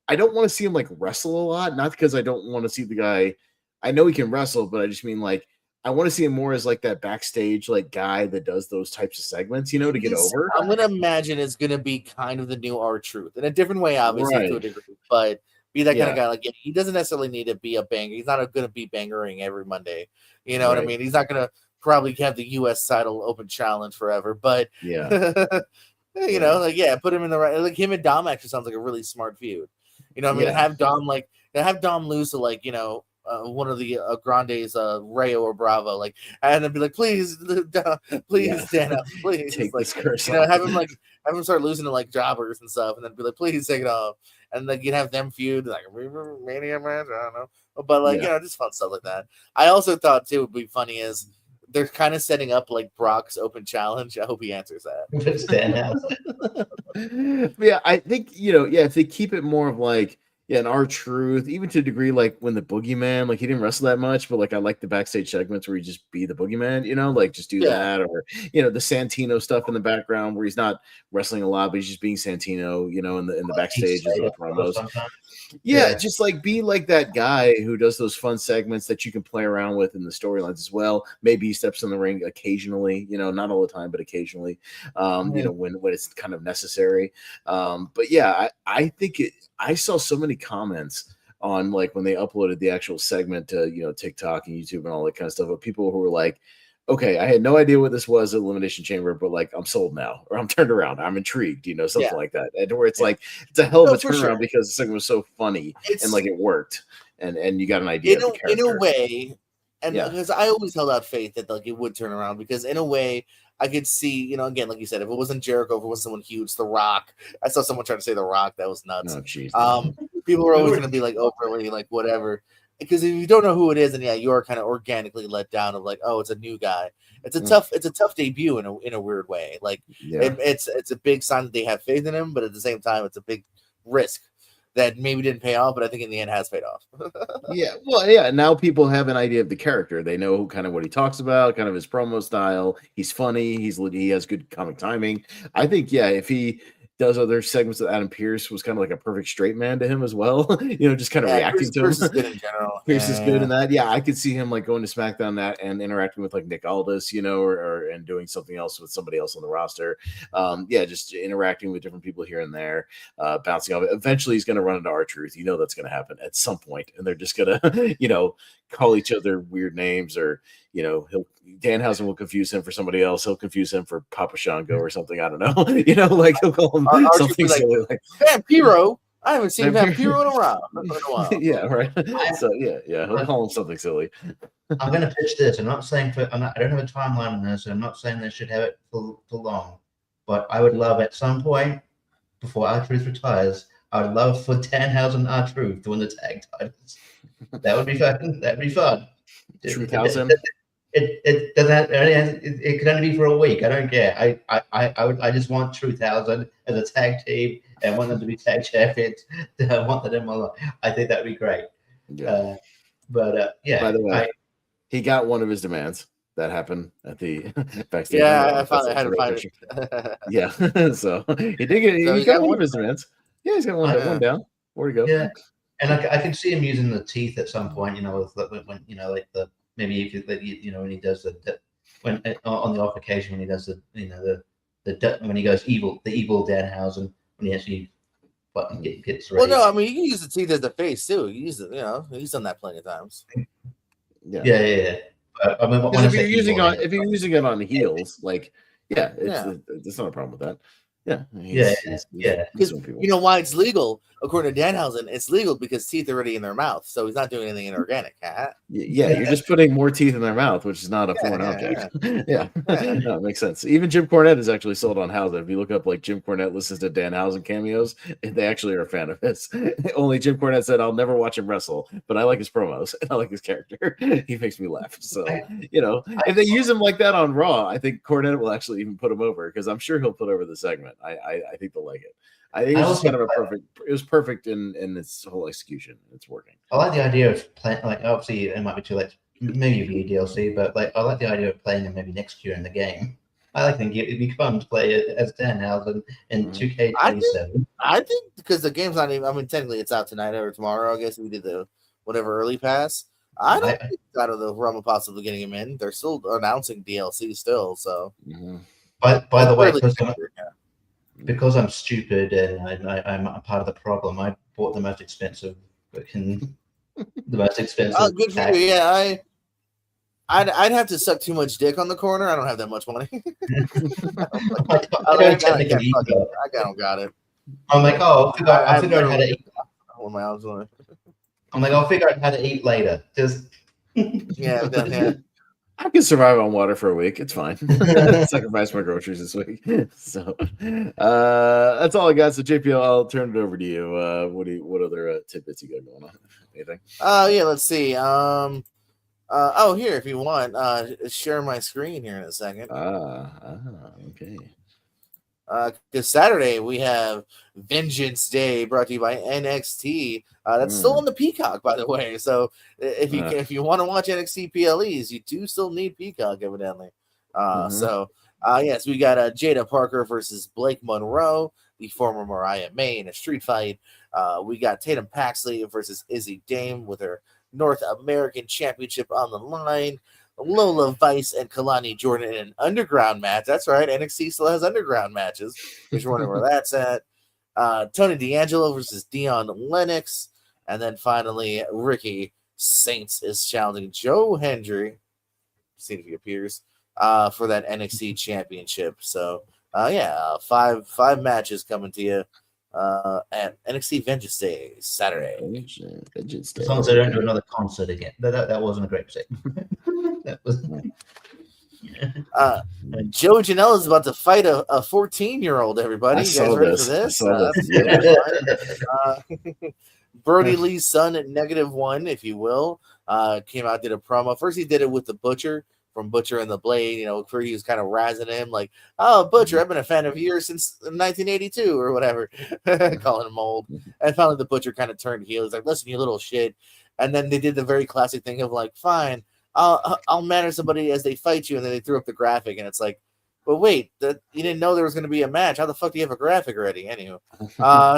I don't want to see him like wrestle a lot, not because I don't want to see the guy. I know he can wrestle, but I just mean like, I want to see him more as like that backstage like guy that does those types of segments, to get over. I'm going to imagine it's going to be kind of the new R-Truth in a different way, obviously, to a degree, but be that kind of guy. Like he doesn't necessarily need to be a banger. He's not going to be bangering every Monday. You know what I mean? He's not going to probably have the U.S. title open challenge forever, but put him in the right. Like him and Dom actually sounds like a really smart feud. Have Dom lose to one of the Grandes, Rayo or Bravo, like, and I'd be like, please, please, Dano, please, take like, this curse you know, off. have him start losing to like jobbers and stuff, and then be like, please take it off, and like you'd have them feud like Mania match, I don't know, but like you know, just fun stuff like that. I also thought too would be funny is they're kind of setting up like Brock's open challenge. I hope he answers that. Yeah, I think if they keep it more of like an R-Truth, even to a degree, like when the Boogeyman, like he didn't wrestle that much, but like I like the backstage segments where he just be the Boogeyman, like just do that, or the Santino stuff in the background where he's not wrestling a lot, but he's just being Santino, in the backstage as the promos. Yeah, just like be like that guy who does those fun segments that you can play around with in the storylines as well. Maybe he steps in the ring occasionally, not all the time, but occasionally, when it's kind of necessary. But yeah, I think I saw so many comments on like when they uploaded the actual segment to TikTok and YouTube and all that kind of stuff, but people who were like, okay, I had no idea what this was at Elimination Chamber, but like I'm sold now, or I'm turned around, I'm intrigued, something like that. And where it's like it's a hell of a turnaround because the segment was so funny and like it worked, and you got an idea in a way, and because I always held out faith that like it would turn around, because in a way I could see, again, like you said, if it wasn't Jericho, if it was someone huge, The Rock. I saw someone trying to say The Rock, that was nuts. Oh, geez, people are always going to be like overly like whatever. Because if you don't know who it is, and you're kind of organically let down of like, oh, it's a new guy. It's a tough debut in a weird way. Like it's a big sign that they have faith in him, but at the same time, it's a big risk that maybe didn't pay off, but I think in the end has paid off. Now people have an idea of the character. They know kind of what he talks about, kind of his promo style. He's funny. He has good comic timing. I think if he does other segments with Adam Pearce was kind of like a perfect straight man to him as well. Just kind of reacting to him. Pearce is good in general. Pearce is good in that. Yeah, I could see him like going to SmackDown that and interacting with like Nick Aldis, or and doing something else with somebody else on the roster. Just interacting with different people here and there, bouncing off. Eventually, he's going to run into R-Truth. That's going to happen at some point, and they're just going to, call each other weird names, or Danhausen will confuse him for somebody else. He'll confuse him for Papa Shango or something. I don't know. Like he'll call him something silly like Vampiro. I haven't seen Vampiro in a while. Yeah, right. So he'll call him something silly. I'm going to pitch this. I don't have a timeline on this. I'm not saying they should have it for long, but I would love at some point before R-Truth retires, I would love for Danhausen and R-Truth to win the tag titles. That would be fun. That'd be fun. Truthhausen. It doesn't have, it could only be for a week. I don't care. I just want Truthhausen as a tag team and want them to be tag champions. I want them in my life. I think that would be great. Yeah. By the way, he got one of his demands. That happened at the backstage. Yeah, I finally had to find it. Yeah. So he did get. He got one of his demands. Yeah, he's got one down. Where to go? Yeah, and I can see him using the teeth at some point. When like the maybe you could when he does when on the off occasion when he does when he goes evil, the evil Danhausen, when he actually gets ready. Well, no, I mean you can use the teeth as the face too. You use it, he's done that plenty of times. Yeah. I mean, if you're using it on the heels, like there's not a problem with that. Yeah. Because why it's legal, according to Danhausen, it's legal because teeth are already in their mouth, so he's not doing anything inorganic. Yeah, you're just putting more teeth in their mouth, which is not a foreign object. Yeah. No, it makes sense. Even Jim Cornette is actually sold on Hausen. If you look up like Jim Cornette listens to Danhausen cameos, they actually are a fan of his. Only Jim Cornette said, "I'll never watch him wrestle, but I like his promos and I like his character. He makes me laugh." So if they use him like that on Raw, I think Cornette will actually even put him over because I'm sure he'll put over the segment. I think they'll like it. I think it's kind of it was perfect in its whole execution. It's working. I like the idea of playing, like, obviously it might be too late, maybe for DLC, but like I like the idea of playing him maybe next year in the game. I think it'd be fun to play it as Danhausen in 2K27. I think because the game's not even, I mean, technically it's out tonight or tomorrow. I guess we did the whatever early pass. I don't think it's out of the realm of possibly getting him in. They're still announcing DLC still, so. By the way, because I'm stupid and I'm a part of the problem, I bought the most expensive. Oh, good for you. Yeah, I'd have to suck too much dick on the corner. I don't have that much money. I don't got it. I'm like, I figured out how to eat. When my arms on it. I'm like, I'll figure out how to eat later. Just Yeah. I can survive on water for a week. It's fine. Sacrifice my groceries this week. So that's all I got. So JPL, I'll turn it over to you. What other tidbits you got going on? Anything? Yeah, let's see. Here, if you want, share my screen here in a second. Okay. Because Saturday we have Vengeance Day, brought to you by NXT. That's still on the Peacock, by the way. So if you want to watch NXT PLEs, you do still need Peacock, evidently. Yes, we got Jada Parker versus Blake Monroe, the former Mariah May, in a street fight. We got Tatum Paxley versus Izzy Dame with her North American Championship on the line. Lola Vice and Kalani Jordan in an underground match. That's right. NXT still has underground matches. If you're wondering where that's at. Tony D'Angelo versus Dion Lennox. And then finally, Ricky Saints is challenging Joe Hendry. See if he appears for that NXT championship. So, five matches coming to you at NXT Vengeance Day, Saturday. Vengeance Day. As long as they don't do another concert again. That wasn't a great segment. That was. Joe Janela is about to fight a 14-year-old. Everybody, you guys ready for this? Brody Lee's son at -1, if you will, came out, did a promo. First, he did it with the Butcher from Butcher and the Blade. You know, where he was kind of razzing him, like, "Oh, Butcher, I've been a fan of yours since 1982 or whatever," calling him old. And finally, the Butcher kind of turned heel. He's like, "Listen, you little shit." And then they did the very classic thing of like, "Fine, I'll manage somebody as they fight you," and then they threw up the graphic, and it's like, but wait, you didn't know there was going to be a match. How the fuck do you have a graphic already? Anywho,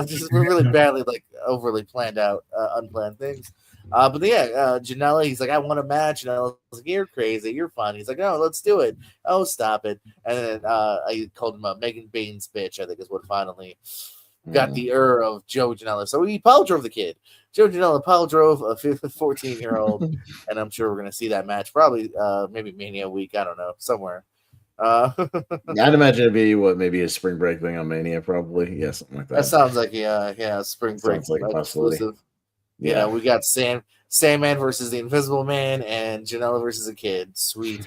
just really badly, like, overly planned out, unplanned things. Janela, he's like, "I want a match," and I was like, "You're crazy, you're fun." He's like, "No, let's do it." "Oh, stop it!" And then I called him Megan Baines bitch, I think is what finally got the of Joe Janela. So he power drove the kid. Joe Janela power drove a 14-year-old, and I'm sure we're gonna see that match probably maybe Mania week. I don't know, somewhere. I'd imagine it'd be maybe a spring break thing on Mania, probably. Yeah, something like that. That sounds like spring break like exclusive. Yeah. You know, we got Sandman versus the Invisible Man and Janela versus a kid. Sweet.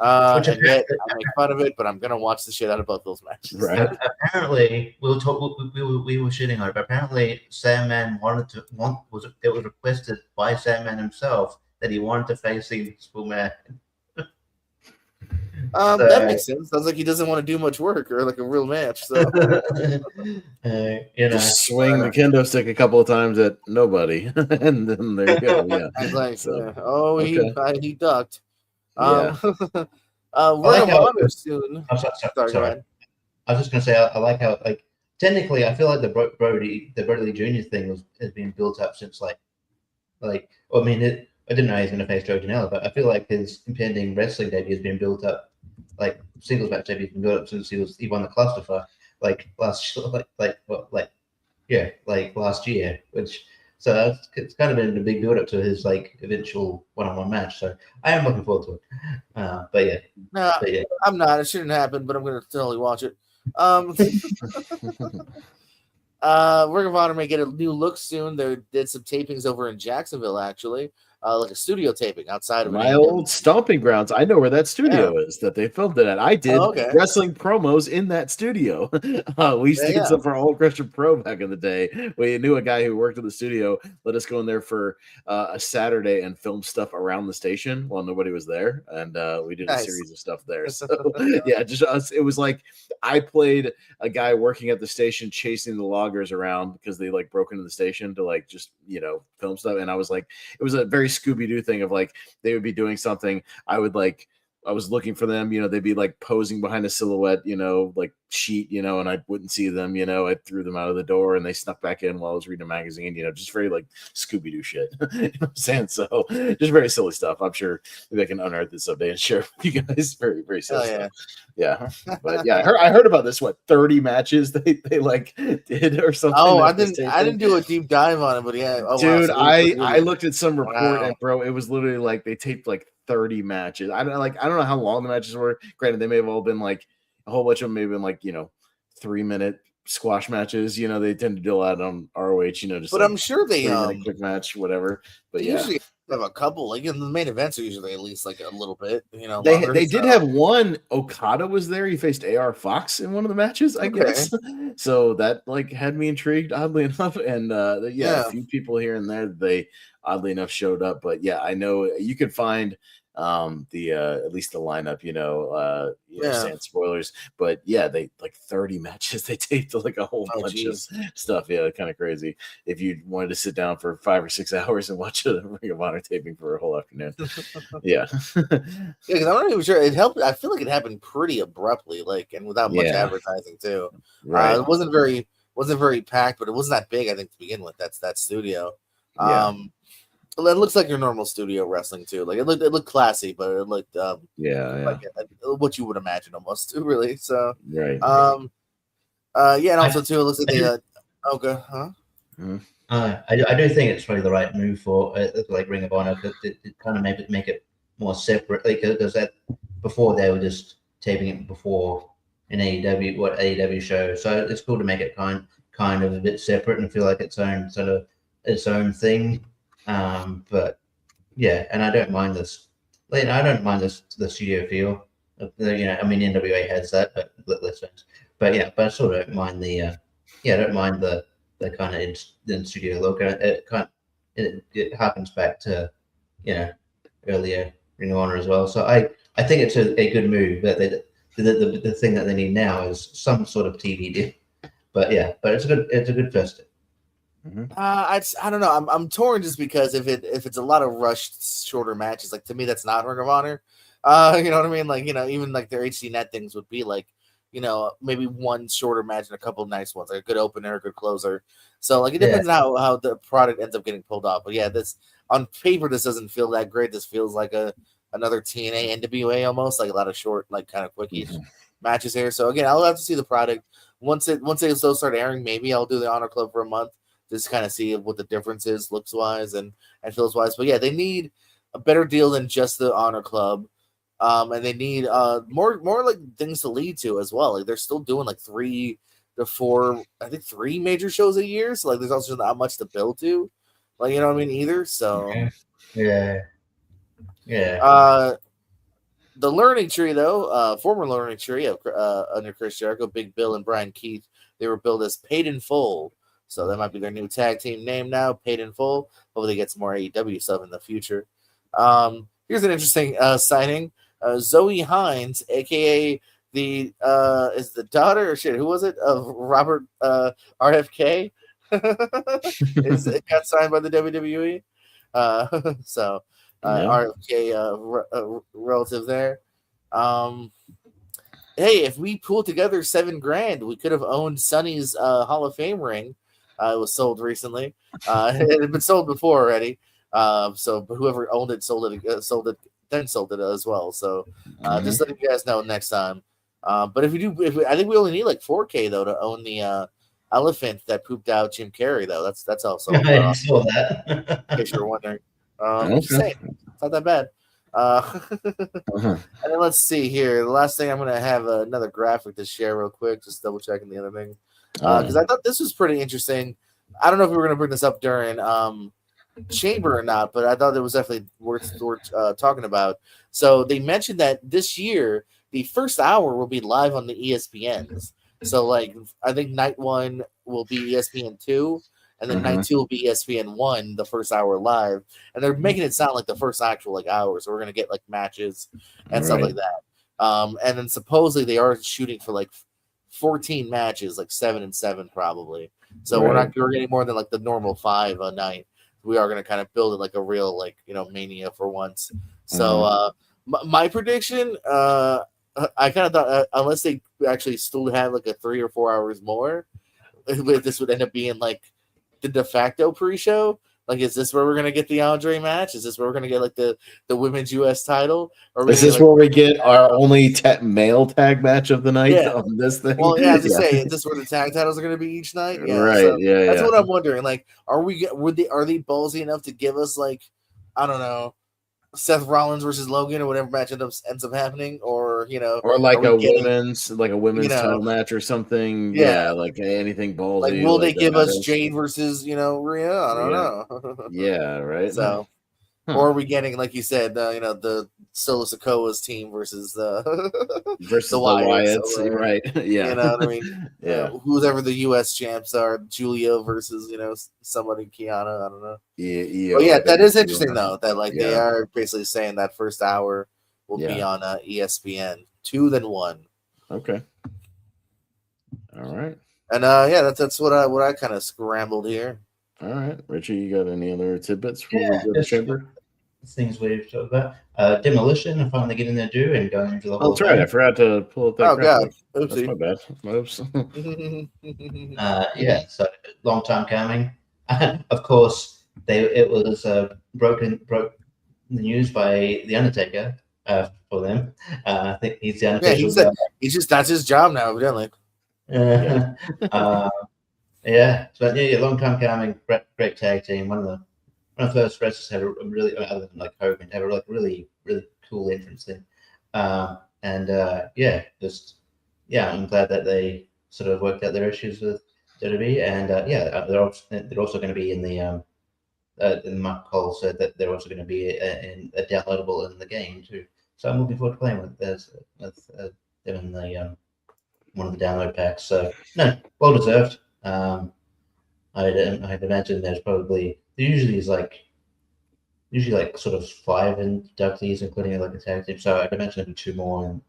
And yet I make fun of it, but I'm gonna watch the shit out of both those matches. Right. Apparently, we were shitting on it, but apparently Sandman it was requested by Sandman himself that he wanted to face the Invisible Man. That makes sense. Sounds like he doesn't want to do much work or like a real match. So just swing the kendo stick a couple of times at nobody, and then there you go. Yeah, like, he ducked. Yeah. We're gonna honor soon. Sorry. I was just gonna say I like how, like, technically I feel like the Brody Lee Jr. thing has been built up since I didn't know he was going to face Joe Janela, but I feel like his impending wrestling debut has been built up, like singles match debut has been built up since he won the clusterfuck last year, which. So it's kind of been a big build up to his eventual one-on-one match. So I am looking forward to it. I'm not. It shouldn't happen, but I'm going to totally watch it. Ring of Honor may get a new look soon. They did some tapings over in Jacksonville, actually. Like a studio taping outside of my old stomping grounds. I know where that studio is that they filmed it at. I did wrestling promos in that studio. We used to get some for Old Christian Pro back in the day. We knew a guy who worked in the studio, let us go in there for a Saturday and film stuff around the station while nobody was there. And we did a series of stuff there. So yeah, just us. It was like I played a guy working at the station chasing the loggers around because they broke into the station to just film stuff. And I was like, it was a very Scooby-Doo thing of they would be doing something. I was looking for them, they'd be posing behind a silhouette, sheet, and I wouldn't see them, I threw them out of the door and they snuck back in while I was reading a magazine, just very Scooby-Doo shit. You know what I'm saying? So just very silly stuff. I'm sure maybe I can unearth this someday and share with you guys. Very, very silly stuff. Yeah. But yeah, I heard about this, 30 matches they did or something. Oh, I didn't do a deep dive on it, but yeah. Oh, dude, wow. I looked at some report and bro, it was literally they taped 30 matches. I don't know how long the matches were. Granted, they may have all been a whole bunch of them may have been 3-minute squash matches. They tend to do a lot on ROH. Just but like I'm sure they 3-minute quick match, whatever. But they yeah, usually have a couple. Like in the main events are usually at least like a little bit. they longer, did have one. Okada was there. He faced AR Fox in one of the matches, I guess. So that like had me intrigued, oddly enough. And a few people here and there they oddly enough showed up. But yeah, I know you could find the at least the lineup, sans spoilers, but yeah, they like 30 matches they taped like a whole bunch of stuff. Yeah, kind of crazy if you wanted to sit down for 5 or 6 hours and watch a Ring of Honor taping for a whole afternoon. Yeah. Because I'm not even sure it helped. I feel like it happened pretty abruptly, like, and without much advertising too. Right. It wasn't very packed, but it wasn't that big, I think, to begin with. That's that studio. It looks like your normal studio wrestling too. Like it looked classy, but it looked like what you would imagine almost really. So right. And also too, it looks like they okay, huh? Mm-hmm. I do think it's probably the right move for like Ring of Honor because it kind of make it more separate. Like because that before they were just taping it before an AEW show, so it's cool to make it kind of a bit separate and feel like its own thing. But yeah, and I don't mind this. I don't mind the studio feel. I mean NWA has that, but less things. But yeah, but I still don't mind the I don't mind the kind of in studio look. It harkens back to earlier Ring of Honor as well. So I think it's a good move. But the thing that they need now is some sort of TV deal. But yeah, it's a good first step. Mm-hmm. I don't know. I'm torn just because if it's a lot of rushed shorter matches, like to me that's not Ring of Honor. You know what I mean? Like even like their HD net things would be like maybe one shorter match and a couple of nice ones, like a good opener, a good closer. So like it depends on how the product ends up getting pulled off. But yeah, this on paper this doesn't feel that great. This feels like another TNA NWA almost, like a lot of short like kind of quickie matches here. So again, I'll have to see the product once they start airing. Maybe I'll do the Honor Club for a month. Just kind of see what the difference is looks wise and feels wise. But yeah, they need a better deal than just the Honor Club. And they need more like things to lead to as well. Like they're still doing like 3 to 4, I think 3 major shows a year. So like there's also not much to build to. Like you know what I mean either. So yeah. The learning tree though, former learning tree of under Chris Jericho, Big Bill and Brian Keith, they were billed as Paid in Full. So that might be their new tag team name now, Paid in Full. Hopefully they get some more AEW stuff in the future. Here's an interesting sighting. Zoe Hines, aka the is the daughter or shit? Who was it of Robert RFK? It got signed by the WWE. RFK relative there. Hey, if we pulled together $7,000, we could have owned Sonny's Hall of Fame ring. It was sold recently. It had been sold before already. So whoever owned it sold it as well. So just letting you guys know next time. But I think we only need like 4K though to own the elephant that pooped out Jim Carrey though. That's also I saw that. in case you were wondering. Just saying, it's not that bad. And then let's see here. The last thing I'm gonna have another graphic to share real quick. Just double checking the other thing because I thought this was pretty interesting. I don't know if we were gonna bring this up during Chamber or not, but I thought it was definitely worth talking about. So they mentioned that this year the first hour will be live on the ESPNs. So like I think night 1 will be ESPN2, and then night 2 will be ESPN1, the first hour live. And they're making it sound like the first actual like hour, so we're gonna get like matches and stuff like that. And then supposedly they are shooting for like 14 matches, like 7 and 7 probably. So we're getting more than like the normal 5 a night. We are going to kind of build it like a real, like, mania for once. So my prediction, I kind of thought unless they actually still have like a 3 or 4 hours more, this would end up being like the de facto pre-show. Like, is this where we're going to get the Andre match? Is this where we're going to get like the women's U.S. title? Or is this where we get our only male tag match of the night on this thing? Well, yeah, to say, is this where the tag titles are going to be each night? Yeah, right. So yeah, that's what I'm wondering. Like, are they ballsy enough to give us like, I don't know, Seth Rollins versus Logan or whatever match ends up happening, or or or like are a we getting, women's title match or something. Yeah. Yeah, like anything ballsy. Like, will they give us is. Jade versus Rhea? I don't know. Yeah, right. So, or are we getting, like you said, the Solo Sikoa's team versus the versus the Wyatts, Wyatts, right? Yeah, you know what I mean. Yeah, whoever the U.S. champs are, Julia versus somebody, Kiana. I don't know. Yeah, But yeah, that is interesting though. That like they Yeah. are basically saying that first hour will be on ESPN 2 than 1. Okay. All right. And that's what I kind of scrambled here. All right, Richie, you got any other tidbits before we go to chamber? Things we've talked about. Demolition and finally getting their due and going into the Oh, that's right. I forgot to pull up that. Oh god, that's my bad. Oops. Yeah, so long time coming. Of course, it was broke the news by the Undertaker for them. I think he's the unofficial. Yeah, that's his job now, evidently. Yeah, so long time coming. Great tag team. One of the first wrestlers had a really, other than like Hogan, had a really cool entrance thing. I'm glad that they sort of worked out their issues with WWE, and they're also going to be in the Mark Cole said that they're also going to be in a downloadable in the game too. So I'm looking forward to playing with them in the one of the download packs. So no, well deserved. I'd imagine there's probably usually like sort of 5 inductees, including like a tag team. So I'd imagine there'd be 2 more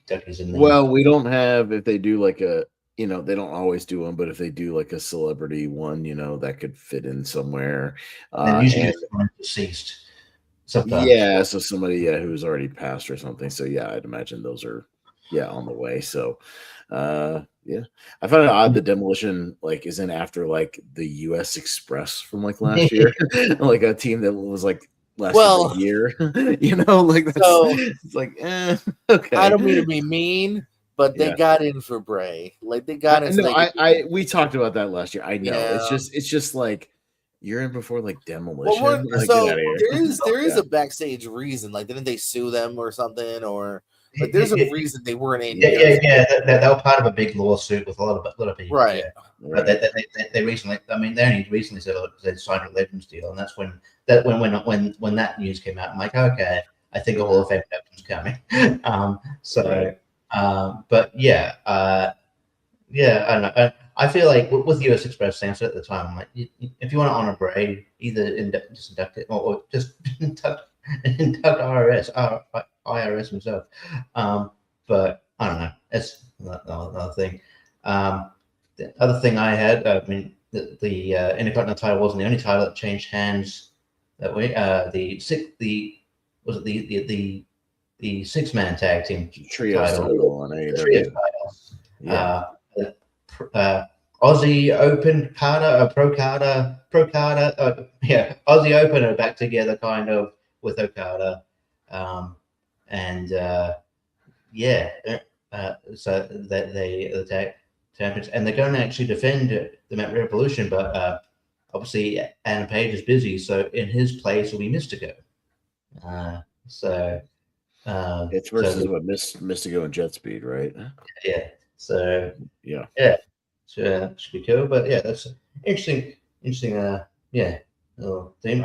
inductees in there. Well, we don't have, if they do like a, they don't always do them, but if they do like a celebrity one, that could fit in somewhere. And usually it's deceased. Sometimes. Yeah, so somebody who's already passed or something. So yeah, I'd imagine those are on the way. So yeah, I found it odd the Demolition like is in after like the US Express from like last year, like a team that was like less than a year. Like that's it's like okay. I don't mean to be mean, but they got in for Bray. Like they got in. No, we talked about that last year. I know it's just like you're in before like Demolition. Well, so there is a backstage reason. Like didn't they sue them or something or? Like there's a reason they weren't in. Yeah. They were part of a big lawsuit with a lot of people. Right. Yeah. Right. But they recently. I mean, they only recently said they signed a Legends deal, and that's when that news came out. I'm like, okay, I think a Hall of Fame captain's coming. But yeah, I don't know. I feel like with US Express Samson at the time, I'm like, if you want to honor Bray, either just induct it or just induct IRS himself. But I don't know. It's another thing. The other thing I had, the Intercontinental title wasn't the only title that changed hands that way. The 6-man tag team title. Aussie Open Okada, Aussie Open are back together kind of with Okada. So that the tag champions, and they're going to actually defend the Met Revolution, but obviously Adam Page is busy, so in his place will be Mystico. It's versus Mystico and Jet Speed, right? Yeah. So yeah. Should be cool, but yeah, that's interesting. Theme.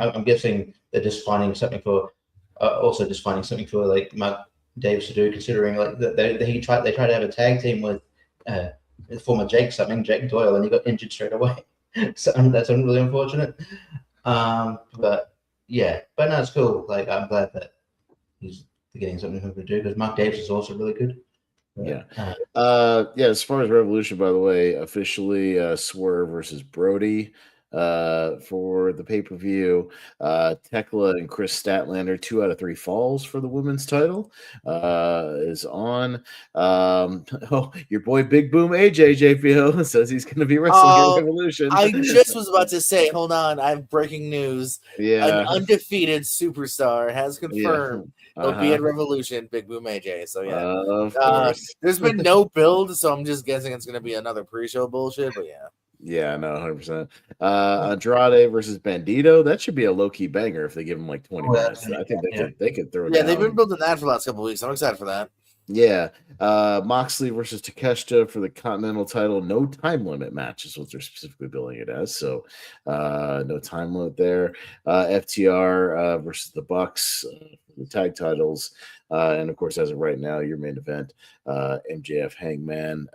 I'm guessing they're just finding something for. Also, just finding something for like Mark Davis to do, considering like they tried to have a tag team with former Jake Doyle, and he got injured straight away. So that's really unfortunate. But no, it's cool. Like I'm glad that he's getting something to do because Mark Davis is also really good. Yeah. As far as Revolution, by the way, officially Swerve versus Brody for the pay-per-view. Tekla and Chris Statlander, 2 out of 3 falls for the women's title is on. Your boy Big Boom AJ JPO says he's going to be wrestling at Revolution. I just was about to say, hold on, I have breaking news. Yeah, an undefeated superstar has confirmed he'll be at Revolution. Big Boom AJ. So yeah, of course. There's been no build, so I'm just guessing it's going to be another pre-show bullshit. But yeah. Yeah, no, 100%. Andrade versus Bandito. That should be a low-key banger if they give him like 20 minutes. I think they could throw it down. They've been building that for the last couple of weeks. I'm excited for that. Yeah. Moxley versus Takeshita for the Continental title. No time limit match is what they're specifically billing it as. So no time limit there. FTR versus the Bucks for the tag titles. And of course, as of right now, your main event, MJF Hangman.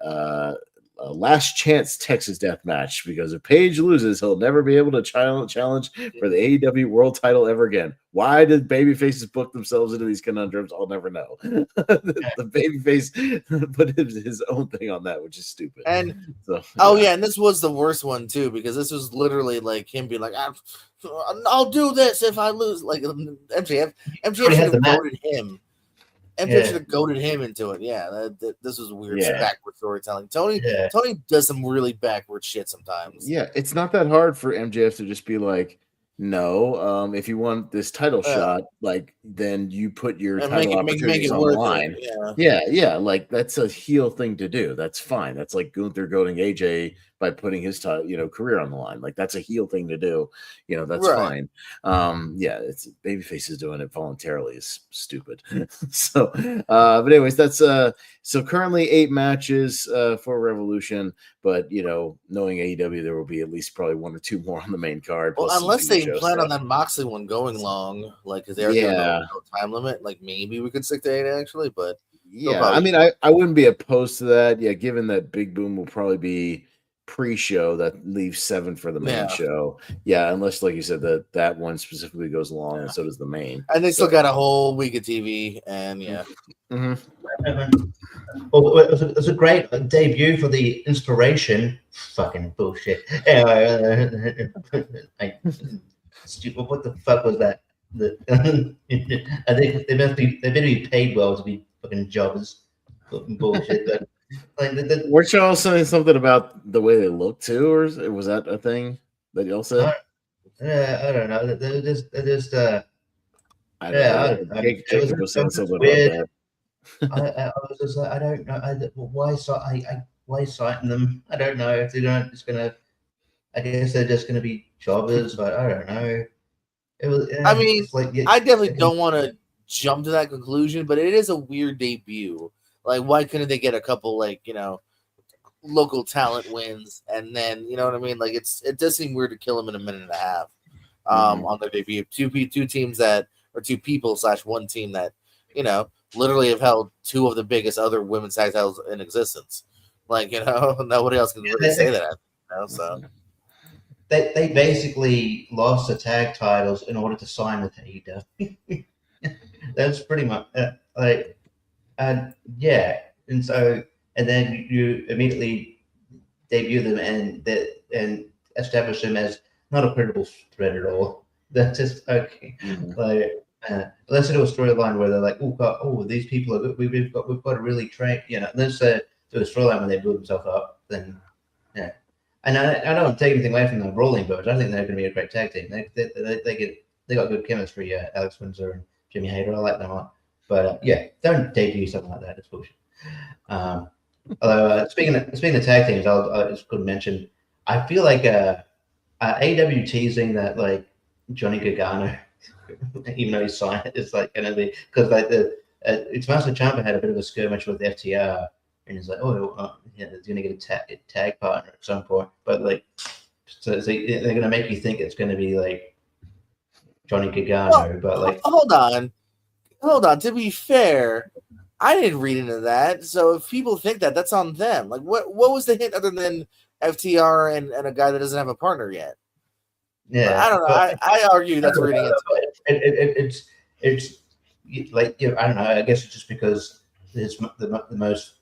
Last chance Texas death match, because if Page loses, he'll never be able to challenge for the AEW world title ever again. Why did babyfaces book themselves into these conundrums? I'll never know. The babyface put his own thing on that, which is stupid. And so, and this was the worst one too, because this was literally like him being like, I'll do this if I lose. Like MJF should have voted him. MJ should have goaded him into it. Yeah, this was weird. Some backward storytelling. Tony does some really backward shit sometimes. Yeah, it's not that hard for MJF to just be like, no, if you want this title shot, like, then you put your title opportunities on the line. Yeah, like that's a heel thing to do. That's fine. That's like Gunther goading AJ by putting his career on the line. Like that's a heel thing to do. That's fine. It's babyface is doing it voluntarily is stupid. So, but anyways, that's so currently 8 matches for Revolution. But knowing AEW, there will be at least probably 1 or 2 more on the main card. Well, unless they plan on that Moxley one going long, like because they're no time limit, like maybe we could stick to 8 actually. But I mean, I wouldn't be opposed to that. Yeah, given that Big Boom will probably be pre-show, that leaves 7 for the main show. Yeah, unless like you said that one specifically goes along, and so does the main. And they still got a whole week of TV, and Well, it was a great debut for the Inspiration. Fucking bullshit. Stupid. What the fuck was that? I think they better be paid well to be fucking jobbers. Fucking bullshit. But, weren't y'all saying something about the way they look too, or was that a thing that y'all said? I don't know. They're just I don't know. Jacob was saying something about that. I was just like, I don't know. Why citing them? I don't know if they're going. It's gonna. I guess they're just gonna be jobbers, but I don't know. It was. I mean, I definitely don't want to jump to that conclusion, but it is a weird debut. Like, why couldn't they get a couple local talent wins, and then you know what I mean? Like, it does seem weird to kill them in a minute and a half on their debut. Two teams that, or 2 people / one team that literally have held 2 of the biggest other women's tag titles in existence. Like, nobody else can really say that. So they basically lost the tag titles in order to sign with AEW. That's pretty much and then you immediately debut them and establish them as not a credible threat at all. That's just okay. Let's do a storyline where they're like, these people are good. We've got to really train. Let's do a storyline when they build themselves up. Then, and I don't take anything away from the Rolling Birds. I think they're going to be a great tag team. They got good chemistry. Alex Windsor and Jimmy Hayter. I like them a lot. But don't debut something like that. It's bullshit. Although speaking of tag teams, I just could mention. I feel like AEW teasing that like Johnny Gargano. Even though he's signed, it's like going to be because like it's Tommaso Ciampa had a bit of a skirmish with FTR, and he's like, he's going to get a tag partner at some point. But like, so they're going to make you think it's going to be like Johnny Gargano. But like, hold on. To be fair, I didn't read into that. So if people think that, that's on them. Like, what was the hint other than FTR and a guy that doesn't have a partner yet? Yeah, I don't know. I argue that's reading into it. It's like I don't know. I guess it's just because it's the most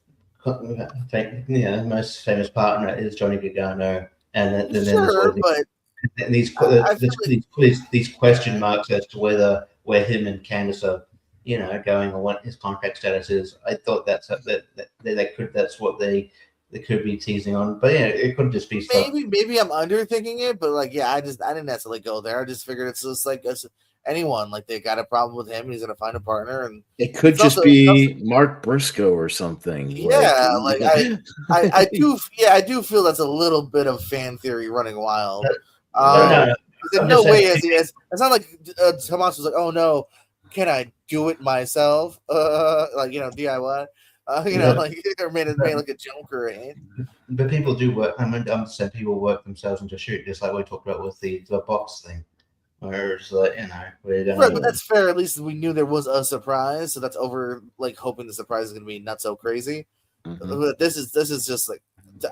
most famous partner is Johnny Gargano, and then these question marks as to where him and Candice are going, or what his contract status is. I thought that's what they could be teasing on, but it could just be stuff. Maybe I'm underthinking it, but like, I didn't necessarily go there. I just figured it's just like anyone, like they got a problem with him, he's gonna find a partner, and it could just be Mark Briscoe or something. Yeah, I do feel that's a little bit of fan theory running wild. No way it's not like Tomas was like, oh no, can I do it myself? Like DIY. Like or made like a joke or a hint. But people do work. I understand people work themselves into shoot, just like we talked about with the box thing. Where it's like, we're gonna. Right, but that's fair. At least we knew there was a surprise, so that's over. Like hoping the surprise is going to be not so crazy. But this is just like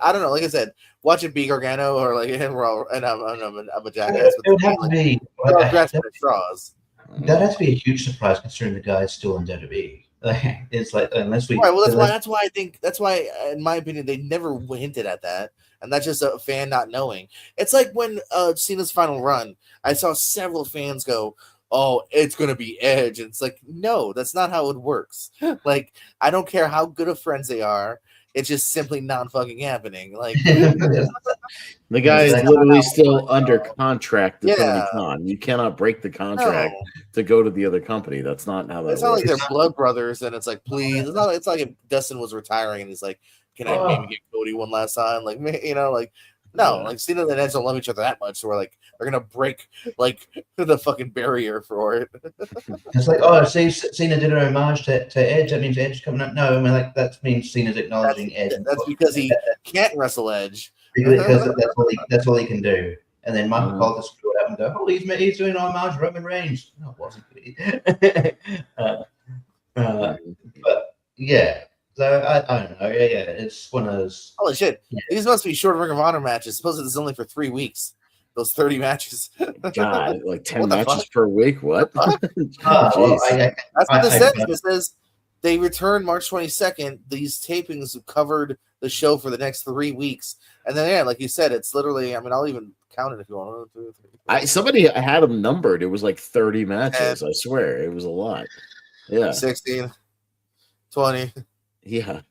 I don't know. Like I said, watching B Gargano or like and I'm a jackass. It would have to be grasping at straws. That has to be a huge surprise considering the guy's still in WWE. It's like unless we. Right. Well, that's why I think in my opinion, they never hinted at that. And that's just a fan not knowing. It's like when Cena's final run, I saw several fans go, "Oh, it's gonna be Edge," and it's like, no, that's not how it works. Like, I don't care how good of friends they are, it's just simply not fucking happening. Like, the guy is literally still under contract to Tony Khan. You cannot break the contract to go to the other company. That's not how that works. It's not like they're blood brothers, and it's like, please. It's like if Dustin was retiring and he's like, can I maybe get Cody one last time? Like, like no, like Cena and Edge don't love each other that much, so we're like, they're gonna break like the fucking barrier for it. It's like, oh, see, Cena did an homage to Edge. That means Edge coming up. No, I mean, like that means Cena's acknowledging Edge. That's because he can't wrestle Edge. Because that's all he can do. And then Michael Cole just screw it up and go, oh, he's doing homage to Roman Reigns. No, it wasn't. But yeah. So I don't know. Yeah, it's one of those. Holy shit! Yeah. These must be short Ring of Honor matches. Supposedly this is only for 3 weeks. Those 30 matches. God, like 10 matches per week. What? Well, that's what this says. It says they return March 22nd. These tapings covered the show for the next 3 weeks, and then like you said, it's literally. I mean, I'll even count it if you want. 1, 2, 3, 4. Somebody had them numbered. It was like 30 matches. I swear, it was a lot. Yeah, 16, 20. Yeah,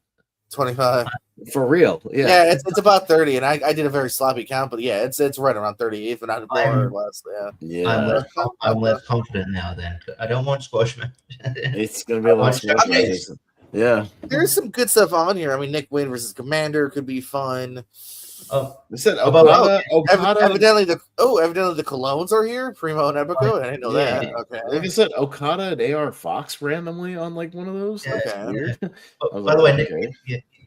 25 for real. Yeah, it's about 30, and I did a very sloppy count, but yeah, it's right around 30, if not more or less. Yeah. I'm less confident now. Then I don't want squash match. It's gonna be a lot of squash matches. Yeah, there's some good stuff on here. I mean, Nick Wayne versus Commander could be fun. Okada. Evidently the Colognes are here. Primo and Epico. I didn't know that. Okay. Like I said, Okada and AR Fox randomly on like one of those. Yeah, okay. Yeah. By the way,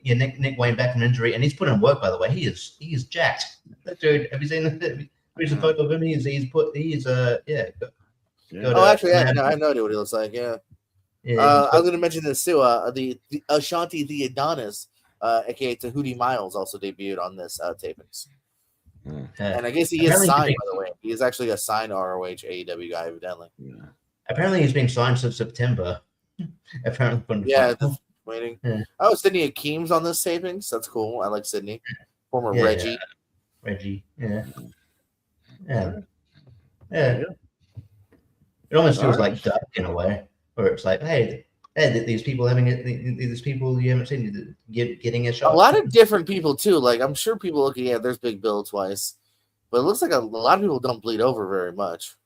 Nick Wayne back from injury, and he's put in work. By the way, he is jacked. That dude. Have you seen the recent photo of him? He's actually, I have no idea what he looks like. Yeah. I was going to mention this too. The Ashanti the Adonis. Aka Tahuti Miles also debuted on this tapings. And I guess he is signed, by the way. He is actually a signed ROH AEW guy, evidently. Yeah. Apparently he's been signed since September. Apparently. Yeah, waiting. Yeah. Oh, Sydney Akeem's on this tapings. That's cool. I like Sydney. Former Reggie. Reggie, yeah. It almost feels like Duck in a way, where it's like, hey, these people these people you haven't seen getting a shot. A lot of different people too. Like I'm sure people look at there's Big Bill twice, but it looks like a lot of people don't bleed over very much.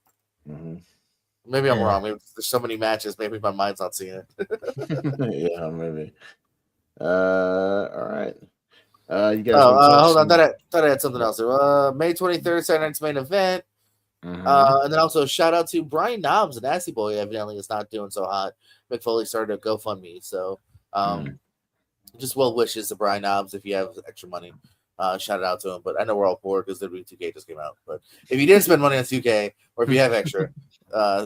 Mm-hmm. Maybe I'm wrong. Maybe there's so many matches. Maybe my mind's not seeing it. Yeah, maybe. All right. You guys. Hold on. Thought I had something else. May 23rd, Saturday night's main event. And then also shout out to Brian Knobs, the Nasty Boy. Evidently, is not doing so hot. Mick Foley started a GoFundMe, so just well wishes to Brian Knobs if you have extra money. Shout it out to him. But I know we're all poor because the 2K just came out. But if you didn't spend money on 2K, or if you have extra,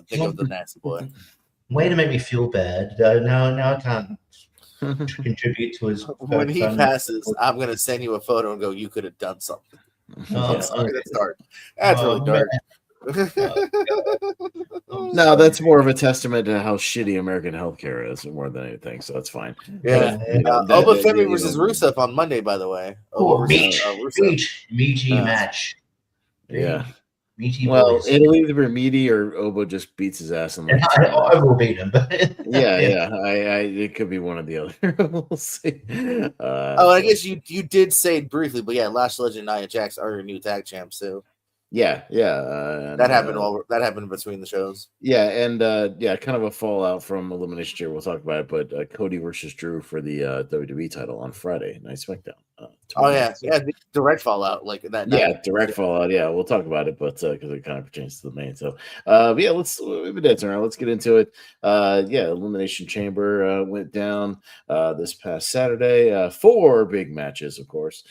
think of the Nasty Boy. Way to make me feel bad. Now I can't contribute to his. When he passes, I'm gonna send you a photo and go, "You could have done something." That's dark. That's really dark. No, that's more of a testament to how shitty American healthcare is, more than anything. So that's fine. Yeah. Oba Femi versus Rusev on Monday, by the way. Meaty match. Yeah. Meaty boys. It'll either be meaty or Oba just beats his ass. And I will beat him. But it could be one or the other. We'll see. I guess you did say it briefly, but yeah, Lash Legend and Nia Jax are your new tag champs too. Yeah. That happened. That happened between the shows. Yeah, and kind of a fallout from Elimination Chamber. We'll talk about it, but Cody versus Drew for the WWE title on Friday Night SmackDown. Oh yeah, yeah, direct fallout like that. Yeah, direct fallout. Yeah, we'll talk about it, but because it kind of pertains to the main. So, yeah, we've been dancing around. Let's get into it. Yeah, Elimination Chamber went down this past Saturday. 4 big matches, of course,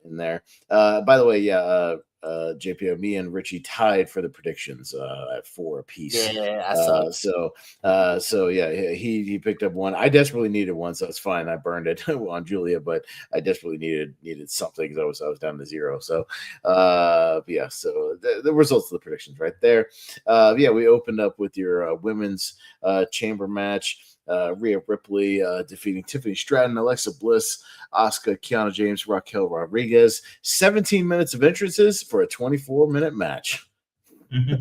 in there. By the way, yeah. JPO, me and Richie tied for the predictions at 4 apiece. Yeah, I so yeah, he picked up one. I desperately needed one, so it's fine. I burned it on Julia, but I desperately needed something because I was down to 0. So yeah, so the results of the predictions right there. Yeah, we opened up with your women's chamber match. Rhea Ripley defeating Tiffany Stratton, Alexa Bliss, Asuka, Kiana James, Raquel Rodriguez. 17 minutes of entrances for a 24-minute match.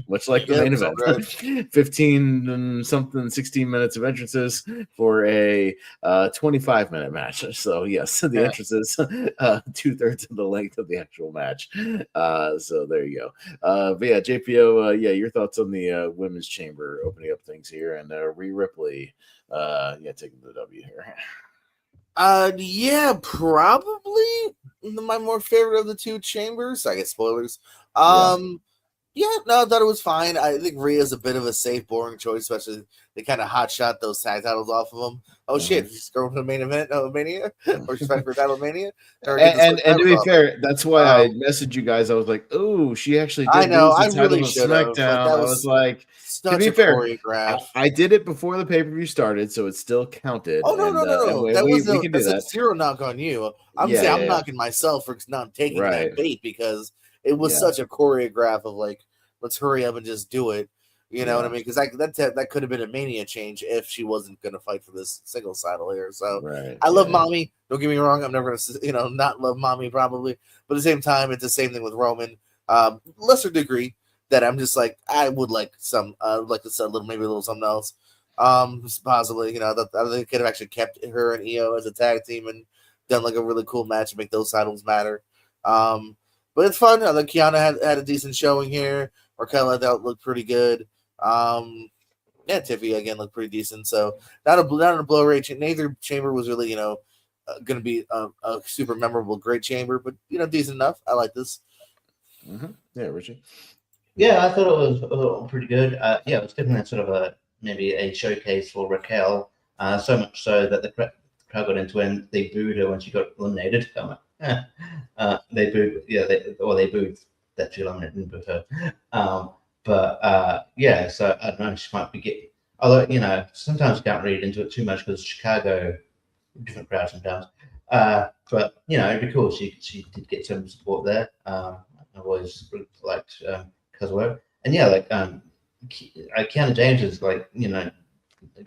Much like the main event. 15 and something, 16 minutes of entrances for a 25-minute match. So, yes, the entrances, 2/3 of the length of the actual match. So, there you go. But yeah, JPO, yeah, your thoughts on the women's chamber opening up things here, and Rhea Ripley, yeah, taking the W here. Yeah, probably my more favorite of the 2 chambers. I guess spoilers. Yeah, no, I thought it was fine. I think Rhea's a bit of a safe, boring choice, especially they kind of hot shot those tag titles off of them. Oh shit, she's going for the main event of Mania, or she's fighting for title Mania. And to be fair, that's why I messaged you guys. I was like, "Oh, she actually did lose the title of SmackDown." I was like, to be fair, I did it before the pay-per-view started, so it still counted. Oh no, we can do that. Zero knock on you. I'm saying I'm knocking myself for not taking that bait because it was such a choreograph of like, let's hurry up and just do it. You know what I mean? Because that could have been a Mania change if she wasn't going to fight for this singles title here. So I love Mommy. Don't get me wrong. I'm never going to, not love Mommy probably. But at the same time, it's the same thing with Roman. Lesser degree that I'm just like, I would like some, like I said, maybe a little something else. Possibly, I think they could have actually kept her and Io as a tag team and done like a really cool match and make those titles matter. But it's fun. I think Kiana had a decent showing here. Raquel I thought looked pretty good. Yeah, Tiffy again looked pretty decent. So not a blow rate. Neither chamber was really going to be a super memorable, great chamber, but decent enough. I like this. Mm-hmm. Yeah, Richie. Yeah, I thought it was pretty good. Yeah, it was definitely sort of maybe a showcase for Raquel. So much so that the crowd got into when they booed her when she got eliminated. They booed, they booed that she eliminated, didn't boo her. Yeah, so I don't know, she might be getting, although, sometimes you can't read into it too much because Chicago, different crowd sometimes. But, it'd be cool. She did get some support there. I always liked Cosworth. And yeah, like, Kiana James is like,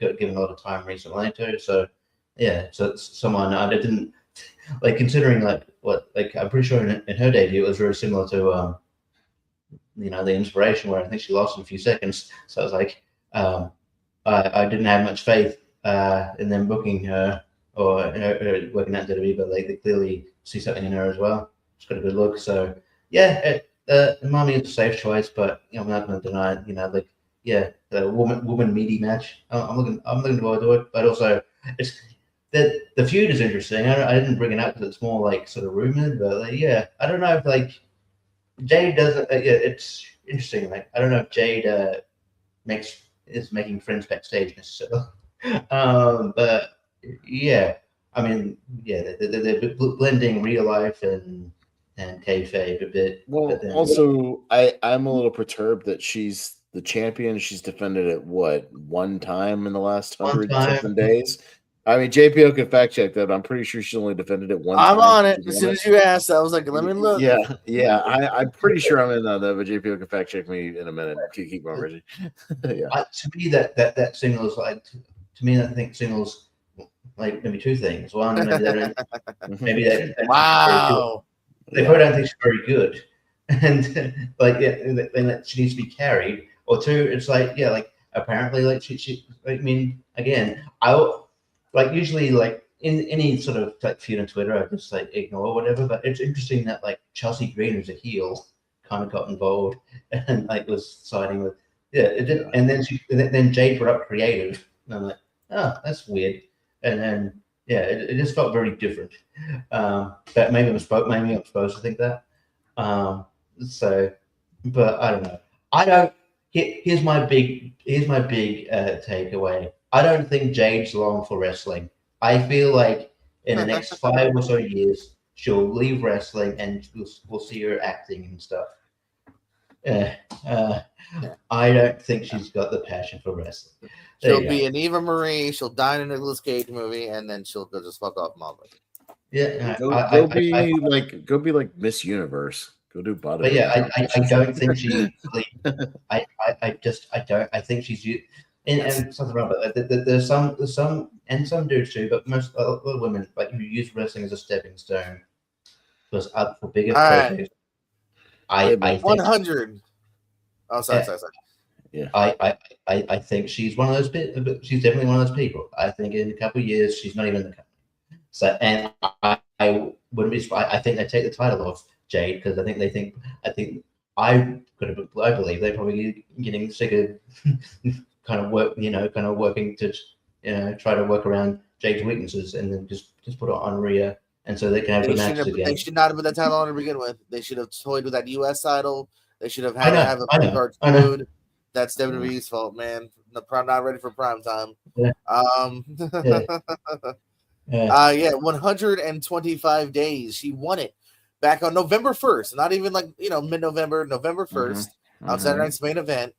got given a lot of time recently too. So, yeah, so it's someone I didn't, like, considering I'm pretty sure in her debut it was very similar to the Inspiration, where I think she lost in a few seconds. So I was like, I didn't have much faith in them booking her or her working at WWE, but they clearly see something in her as well. She's got a good look. So yeah, Mommy is a safe choice, but I'm not going to deny it. The woman meaty match. I'm looking forward to it, but also it's. The feud is interesting. I didn't bring it up because it's more like sort of rumored, but I don't know if Jade doesn't. It's interesting. Like I don't know if Jade is making friends backstage necessarily. But yeah, I mean, they're blending real life and kayfabe a bit. Well, also, I'm a little perturbed that she's the champion. She's defended it one time in the last 100 something days. I mean, JPO can fact check that. I'm pretty sure she only defended it one time. I'm on it. As soon as you asked, I was like, let me look. Yeah. I'm pretty sure I'm in on that, but JPO can fact check me in a minute. Keep going, Reggie. To me, that singles I think singles like maybe two things. One, maybe they wow. They probably don't think she's very good, and then she needs to be carried. Or two, it's apparently she. I mean, again, usually in any sort of feud on Twitter, I just ignore or whatever. But it's interesting that Chelsea Green, who's a heel, kind of got involved and was siding with it did, and then Jade brought up creative, and I'm like, oh, that's weird. And then it just felt very different. But maybe I'm supposed to think that. So, but I don't know. I don't. Here's my big takeaway. I don't think Jade's long for wrestling. I feel like in the next 5 or so years, she'll leave wrestling and we'll see her acting and stuff. I don't think she's got the passion for wrestling. She'll be an Eva Marie. She'll die in a Nicolas Cage movie, and then she'll go just fuck off Marvel. Yeah, go be like Miss Universe. Go do bottom. But yeah, I don't think she. I don't. I think she's. And something wrong about that. There's some and some dudes too, but most women like who use wrestling as a stepping stone was up for bigger projects. I 100. Oh, sorry. Yeah. I think she's one of those. She's definitely one of those people. I think in a couple of years she's not even in the company. So, and I wouldn't be surprised. I think they take the title off Jade because I believe they're probably getting sick of kind of working to try to work around Jade's weaknesses and then just put it on Rhea, and so they can have the matches again. They should not have put that title on to begin with. They should have toyed with that U.S. title. They should have had to have a card feud. That's WWE's fault, man. Not ready for prime time. Yeah. 125 days. She won it back on November 1st. Not even like mid-November, November 1st on Saturday Night's main event.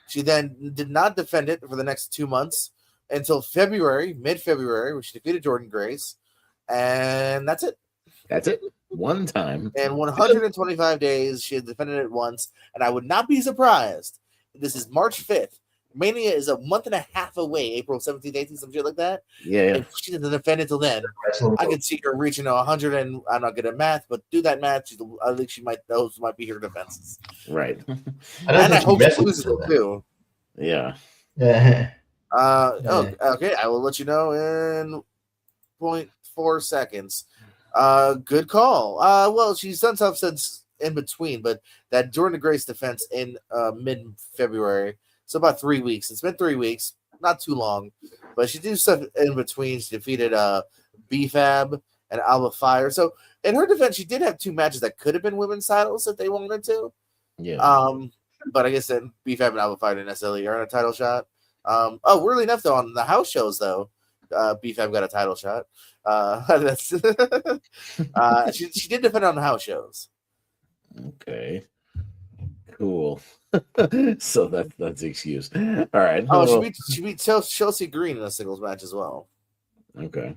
She then did not defend it for the next 2 months until mid-February, where she defeated Jordynne Grace, and that's it. That's it. One time. And 125 days, she had defended it once, and I would not be surprised. This is March 5th. Mania is a month and a half away, April 17th, 18th, some shit like that. Yeah. If she doesn't defend it till then, I could see her reaching 100, and I'm not good at math, but do that math. I think those might be her defenses. Right. I hope she loses it too. Yeah. Okay. I will let you know in 0.4 seconds. Good call. Well, she's done stuff since in between, but that Jordynne Grace defense in mid-February. So about 3 weeks. It's been 3 weeks, not too long, but she did stuff in between. She defeated BFAB and Alba Fire. So in her defense, she did have 2 matches that could have been women's titles if they wanted to. Yeah. But I guess that BFAB and Alba Fire didn't necessarily earn a title shot. Weirdly enough, though, on the house shows, though, BFAB got a title shot. She did defend on the house shows. Okay. Cool. So that's the excuse. All right. Oh, she beat Chelsea Green in a singles match as well. Okay.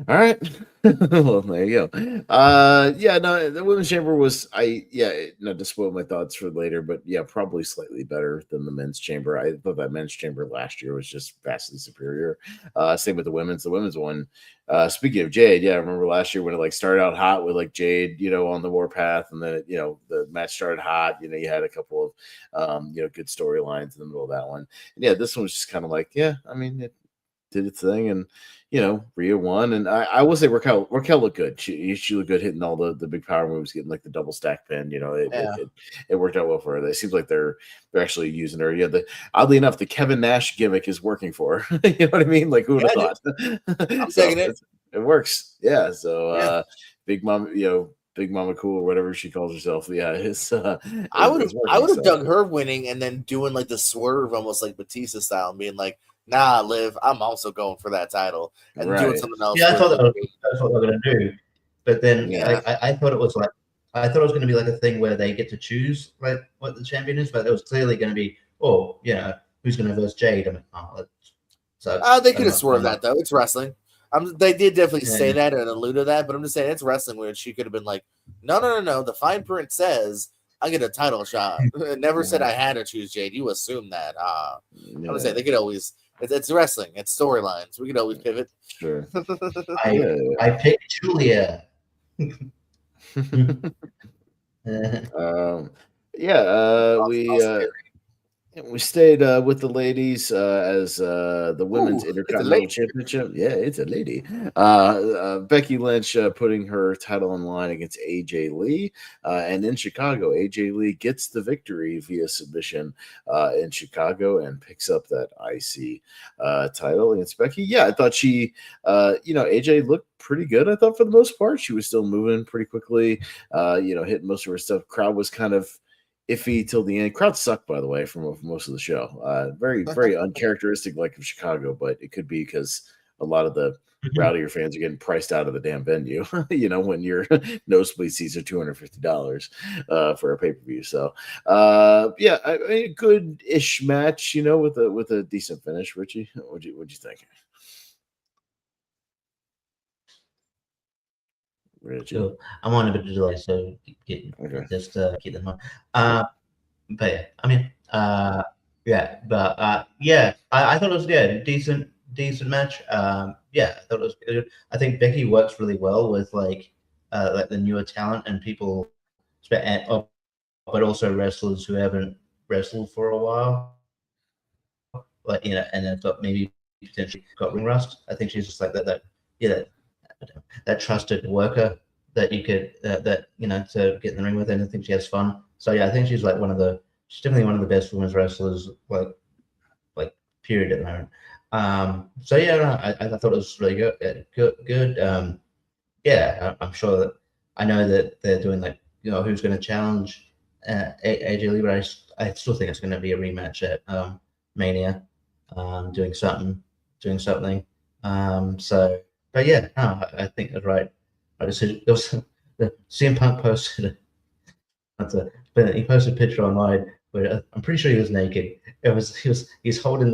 All right. Well, there you go. The women's chamber was not to spoil my thoughts for later, but probably slightly better than the men's chamber. I thought that men's chamber last year was just vastly superior. Same with the women's. The women's one. Speaking of Jade, I remember last year when it started out hot with Jade, on the warpath, and then the match started hot. You had a couple of good storylines in the middle of that one. And this one was just kind of it did its thing, and Rhea won, and I will say Raquel looked good. She looked good hitting all the big power moves, getting the double stack pin. It worked out well for her. It seems like they're actually using her. Oddly enough, the Kevin Nash gimmick is working for her. You know what I mean? Who would have thought? I'm taking it. It works. Yeah. So Big Mama, Big Mama Cool or whatever she calls herself. Yeah, I would have dug her winning and then doing the swerve almost like Batista style and being like, nah, Liv, I'm also going for that title and doing something else. Yeah, I thought that's what they were going to do, but then I thought it was going to be a thing where they get to choose what the champion is, but it was clearly going to be who's going to verse Jade. They could have swerved that though. It's wrestling. They did definitely say that and allude to that, but I'm just saying it's wrestling where she could have been like, no. The fine print says I get a title shot. It never said I had to choose Jade. You assume that. I'm gonna say they could always. It's wrestling. It's storylines. We could always pivot. Sure. I picked Julia. We stayed with the ladies as the women's Intercontinental Championship. Yeah, it's a lady. Becky Lynch putting her title on the line against AJ Lee. And in Chicago, AJ Lee gets the victory via submission in Chicago and picks up that IC title against Becky. Yeah, I thought she, AJ looked pretty good, I thought, for the most part. She was still moving pretty quickly, hitting most of her stuff. Crowd was kind of iffy till the end. Crowd sucked, by the way, for most of the show. Very, very uncharacteristic, like of Chicago, but it could be because a lot of the rowdier fans are getting priced out of the damn venue. When your nosebleed seats are $250 for a pay per view. So, a good-ish match, with a decent finish. Richie, what'd you think? Richie? So I'm on a bit of delay, so keep them on. But yeah, I mean, I thought it was decent match. I thought it was good. I think Becky works really well with like the newer talent and people, but also wrestlers who haven't wrestled for a while, and have got maybe potentially got ring rust. I think she's just like that trusted worker that you could to get in the ring with, and I think she has fun. So yeah, I think she's she's definitely one of the best women's wrestlers like period at the moment. I thought it was really good. I'm sure that I know that they're doing who's going to challenge AJ Lee, but I still think it's going to be a rematch at Mania, doing something. But yeah, no, I think that's right. Decision. There was the CM Punk posted he posted a picture online where I'm pretty sure he was naked. He's holding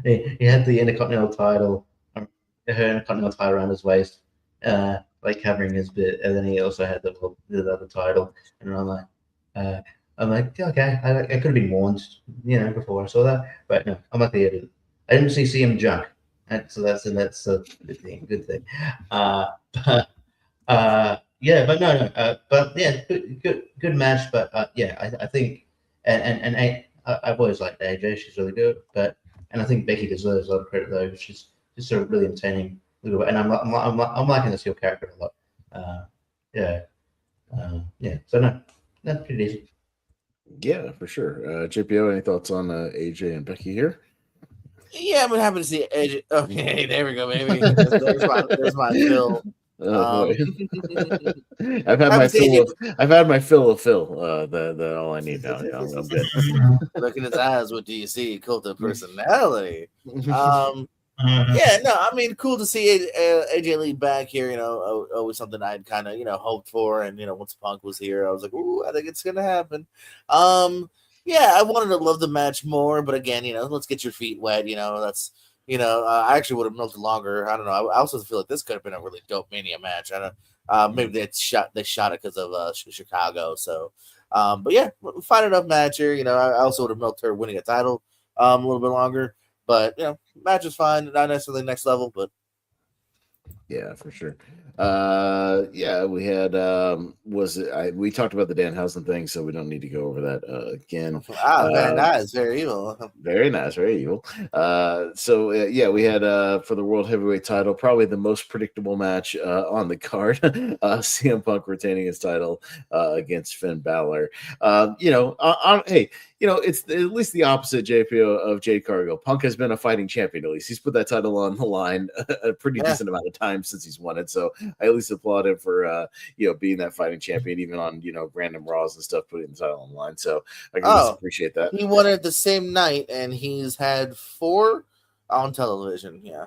he had the Intercontinental title, her Intercontinental title around his waist, covering his bit, and then he also had the other title. And I'm like, okay, I could have been warned, before I saw that, but no, I'm lucky I didn't see CM junk. So that's a good thing. Good match. But I think, I've always liked AJ. She's really good, and I think Becky deserves a lot of credit though. She's just a really entertaining little, and I'm liking this heel character a lot. So no, that's pretty decent. Yeah, for sure. JPO, any thoughts on AJ and Becky here? Yeah, I'm happy to see AJ. Okay, there we go, baby. There's my fill. Oh boy. I've had my fill of Phil. That all I need now. Yeah, I'm good. Look in his eyes. What do you see? Cult of personality. Yeah, no, I mean, cool to see AJ Lee back here. Always something I'd kind of hoped for, and once Punk was here, I was like, ooh, I think it's gonna happen. Yeah, I wanted to love the match more, but again, let's get your feet wet. That's I actually would have milked it longer. I don't know. I also feel like this could have been a really dope Mania match. I don't. Maybe they shot it because of Chicago. So, but yeah, fine enough match here. I also would have milked her winning a title a little bit longer. But match is fine, not necessarily next level, but yeah, for sure. We had we talked about the Danhausen thing, so we don't need to go over that again. Very nice, very evil. Very nice, very evil. We had for the World Heavyweight title, probably the most predictable match on the card. CM Punk retaining his title against Finn Balor. It's at least the opposite, JPO, of Jade Cargill. Punk has been a fighting champion, at least. He's put that title on the line a pretty decent amount of time since he's won it. So I at least applaud him for, being that fighting champion, even on, random Raws and stuff, putting the title on the line. So I can just appreciate that. He won it the same night, and he's had 4 on television. Yeah.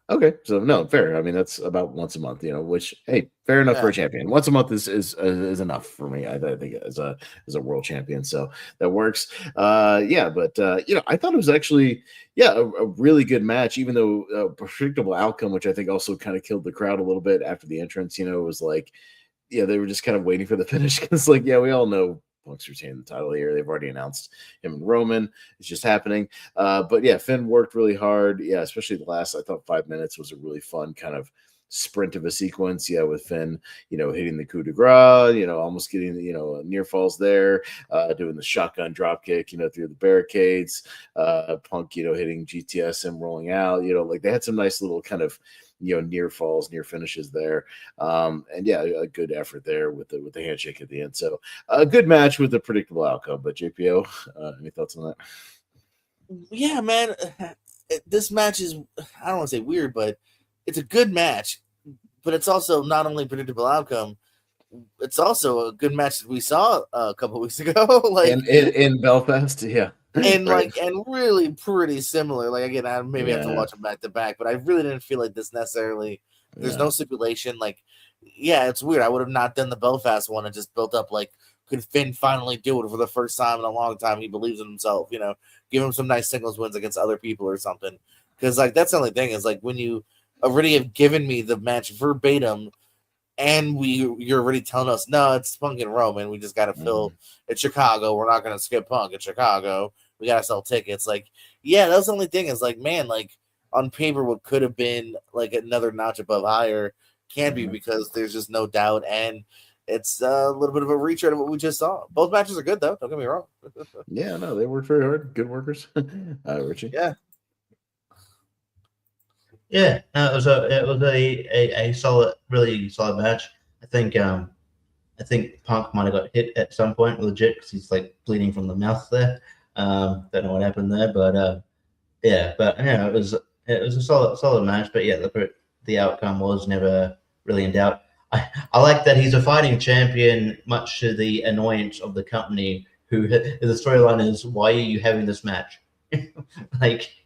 Okay, so no, fair. I mean, that's about once a month, which, hey, fair enough for a champion. Once a month is enough for me. I think as a world champion, so that works. I thought it was actually a really good match, even though a predictable outcome, which I think also kind of killed the crowd a little bit after the entrance. It was like, they were just kind of waiting for the finish because, we all know Punk's retaining the title here. They've already announced him and Roman. It's just happening. Finn worked really hard. Yeah, especially the last, I thought 5 minutes was a really fun kind of sprint of a sequence, with Finn, hitting the coup de grace, almost getting, near falls there, doing the shotgun drop kick, through the barricades, Punk, hitting GTS and rolling out, like they had some nice little kind of, near falls, near finishes there. And a good effort there with the handshake at the end. So a good match with a predictable outcome. But JPO, any thoughts on that? Yeah, man. This match is, I don't want to say weird, but it's a good match. But it's also not only predictable outcome, it's also a good match that we saw a couple weeks ago. Like in Belfast, yeah. And right. and really pretty similar. Like again, I maybe have to watch them back to back, but I really didn't feel like this necessarily. There's no stipulation. Like, it's weird. I would have not done the Belfast one and just built up like, could Finn finally do it for the first time in a long time? He believes in himself. Give him some nice singles wins against other people or something. Because like that's the only thing is like when you already have given me the match verbatim. And you're already telling us, no, it's Punk and Roman. We just got to fill at Chicago. We're not going to skip Punk at Chicago. We got to sell tickets. Like, that's the only thing is like, man, like on paper, what could have been like another notch above higher can't be because there's just no doubt. And it's a little bit of a retread of what we just saw. Both matches are good, though. Don't get me wrong. No, they worked very hard. Good workers. Richie? Yeah. Yeah, it was a solid, really solid match. I think Punk might have got hit at some point, legit, because he's like bleeding from the mouth there. Don't know what happened there, but it was a solid match. But the outcome was never really in doubt. I like that he's a fighting champion, much to the annoyance of the company. Who the storyline is, why are you having this match?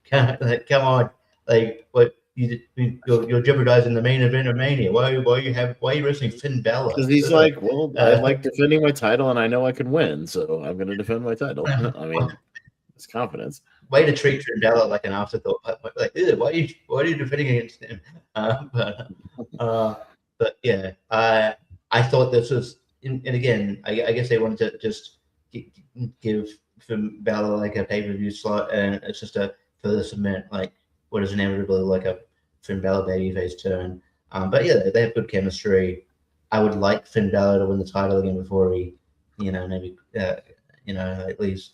come on, like what. You're jeopardizing the main event of Mania. Why are you wrestling Finn Balor? Because he's like, I like defending my title, and I know I can win, so I'm going to defend my title. I mean, it's confidence. Way to treat Finn Balor like an afterthought. Like, why are you defending against him? But yeah, I thought this was, and again, I guess they wanted to just give Finn Balor like a pay-per-view slot, and it's just a further cement like what is inevitably like a Finn Balor babyface turn. But they have good chemistry. I would like Finn Balor to win the title again before he, maybe, at least,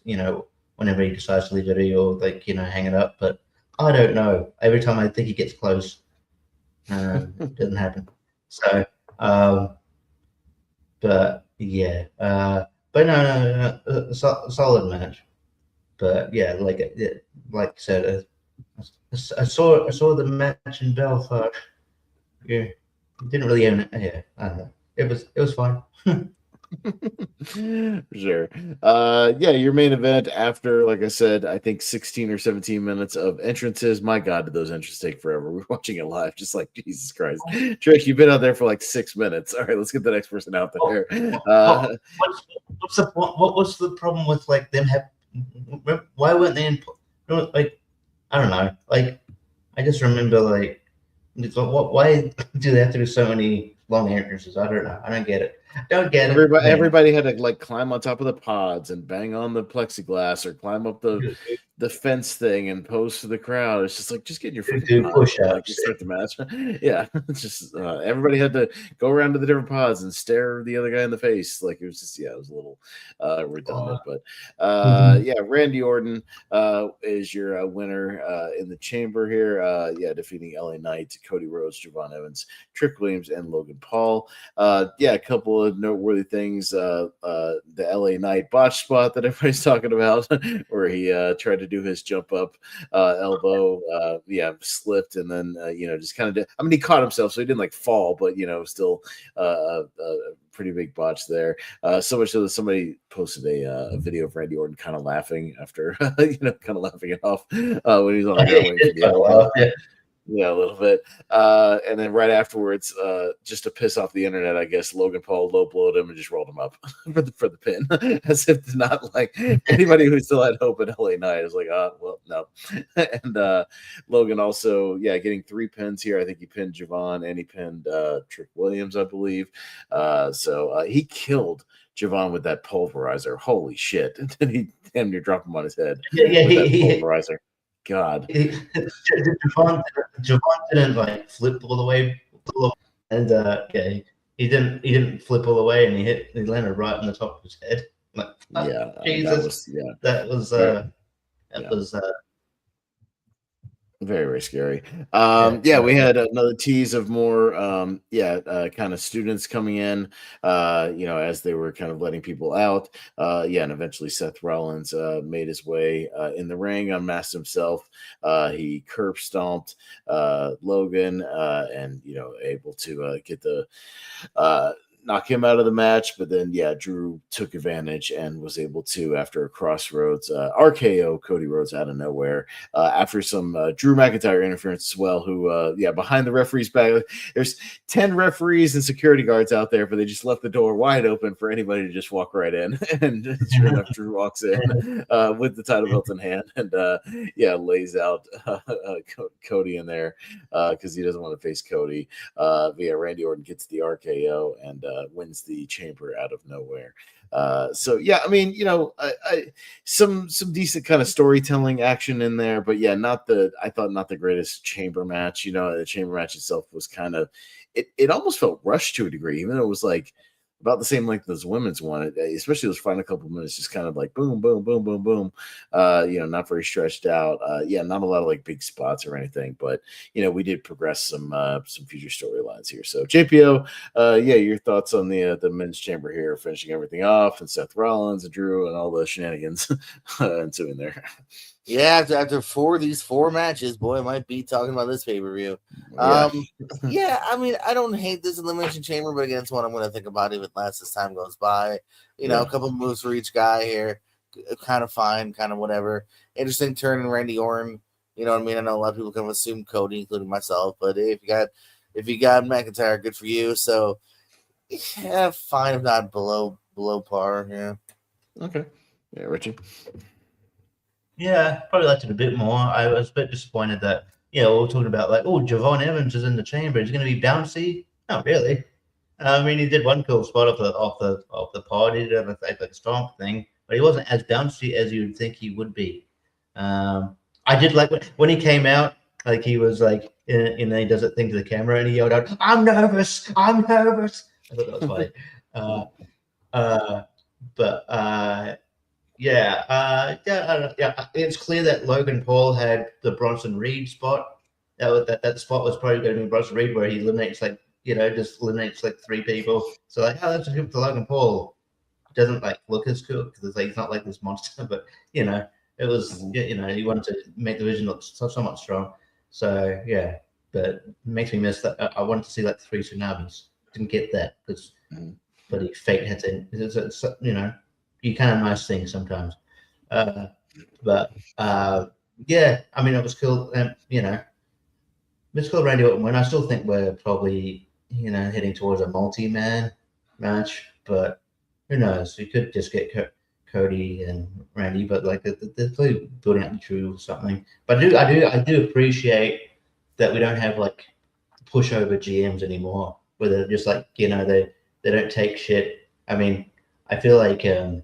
whenever he decides to leave it or like, hang it up. But I don't know. Every time I think he gets close, it doesn't happen. So, but yeah, but no, solid match. But yeah, like I said, I saw the match in Belfast. Yeah, didn't really own it. Yeah, I don't know. It was fine. Sure. Your main event after, like I said, I think 16 or 17 minutes of entrances. My God, did those entrances take forever? We're watching it live, just like Jesus Christ. Trick, you've been out there for like 6 minutes. All right, let's get the next person out there. What was the problem with like them why weren't they in like? I don't know. Like, I just remember like, why do they have to do so many long entrances? I don't know. I don't get it. Everybody had to like climb on top of the pods and bang on the plexiglass or climb up the fence thing and pose to the crowd. It's just like, just get in your freaking push-ups. Start the match. Yeah, just everybody had to go around to the different pods and stare the other guy in the face. Like it was just, it was a little redundant. But Randy Orton is your winner in the chamber here. Defeating LA Knight, Cody Rhodes, Javon Evans, Trick Williams, and Logan Paul. A couple of noteworthy things. The LA Knight botch spot that everybody's talking about, where he tried to do his jump up elbow, slipped, and then just kind of did. I mean, he caught himself, so he didn't like fall, but still pretty big botch there. So much so that somebody posted a video of Randy Orton kind of laughing after, kind of laughing it off when he's on the ground. Yeah, a little bit. And then right afterwards, just to piss off the internet, I guess Logan Paul low blowed him and just rolled him up for the pin, as if not like anybody who still had hope in LA Knight is like, well, no. And Logan also, getting 3 pins here. I think he pinned Javon and he pinned Trick Williams, I believe. So he killed Javon with that pulverizer. Holy shit! And then he damn near dropped him on his head with that pulverizer. God, Javon didn't like flip all the way And he didn't flip all the way, and he landed right on the top of his head. Like, Jesus, that was very, very scary. We had another tease of more, kind of students coming in, as they were kind of letting people out. And eventually Seth Rollins made his way in the ring, unmasked himself. He curb stomped Logan, and able to get the knock him out of the match, but then Drew took advantage and was able to, after a crossroads RKO Cody Rhodes out of nowhere, after some Drew McIntyre interference as well, who behind the referee's back, there's 10 referees and security guards out there, but they just left the door wide open for anybody to just walk right in. And sure enough, Drew walks in with the title belt in hand and lays out Cody in there because he doesn't want to face Cody. Randy Orton gets the RKO and wins the chamber out of nowhere. Some decent kind of storytelling action in there, but not the greatest chamber match. The chamber match itself was kind of, it almost felt rushed to a degree, even though it was like about the same length as women's one, especially those final couple of minutes, just kind of like boom, boom, boom, boom, boom. Not very stretched out. Not a lot of like big spots or anything, but we did progress some future storylines here. So JPO, your thoughts on the men's chamber here, finishing everything off, and Seth Rollins and Drew and all the shenanigans ensuing there. Yeah, after these four matches, boy, I might be talking about this pay-per-view. I don't hate this Elimination Chamber, but again, it's one I'm going to think about even less as time goes by. A couple moves for each guy here, kind of fine, kind of whatever. Interesting turn in Randy Orton. You know what I mean? I know a lot of people kind of assume Cody, including myself, but if you got McIntyre, good for you. So, fine, if not below par. Yeah. Okay. Yeah, Richie. Yeah, probably liked it a bit more. I was a bit disappointed that, we were talking about like, Javon Evans is in the chamber. Is he going to be bouncy? Not really. I mean, he did one cool spot off the pod. He did like a stomp thing, but he wasn't as bouncy as you would think he would be. I did like when he came out, like he was like, he does that thing to the camera and he yelled out, "I'm nervous. I'm nervous." I thought that was funny. It's clear that Logan Paul had the Bronson Reed spot. That spot was probably going to be Bronson Reed, where he eliminates just eliminates like three people. So let's just give it to Logan Paul. It doesn't like look as cool because he's not like this monster, but it was he wanted to make the vision look so much strong. So but it makes me miss that. I wanted to see like 3 tsunamis. Didn't get that because bloody fate had to. You kind of nice things sometimes. I mean, it was cool. It's cool Randy Orton win. I still think we're probably, heading towards a multi-man match, but who knows? We could just get Cody and Randy, but like they're probably building up to Drew or something. But I do appreciate that we don't have like pushover GMs anymore, where they're just like, they don't take shit. I mean, I feel like Adam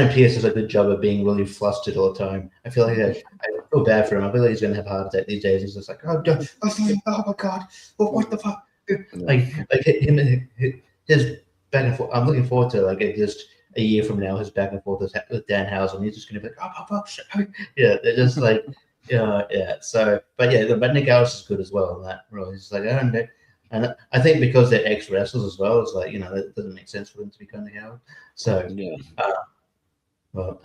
Pearce does a good job of being really flustered all the time. I feel like I feel bad for him. I feel like he's gonna have a heart attack these days. He's just like, oh my god, what the fuck? Like his back and forth. I'm looking forward to like just a year from now, his back and forth with Dan Howell. He's just gonna be like, they're just like, So, but Nick Aldis is good as well on that role. He's like, I don't know. And I think because they're ex-wrestlers as well, it's like, that doesn't make sense for them to be kind of Howard. So, I thought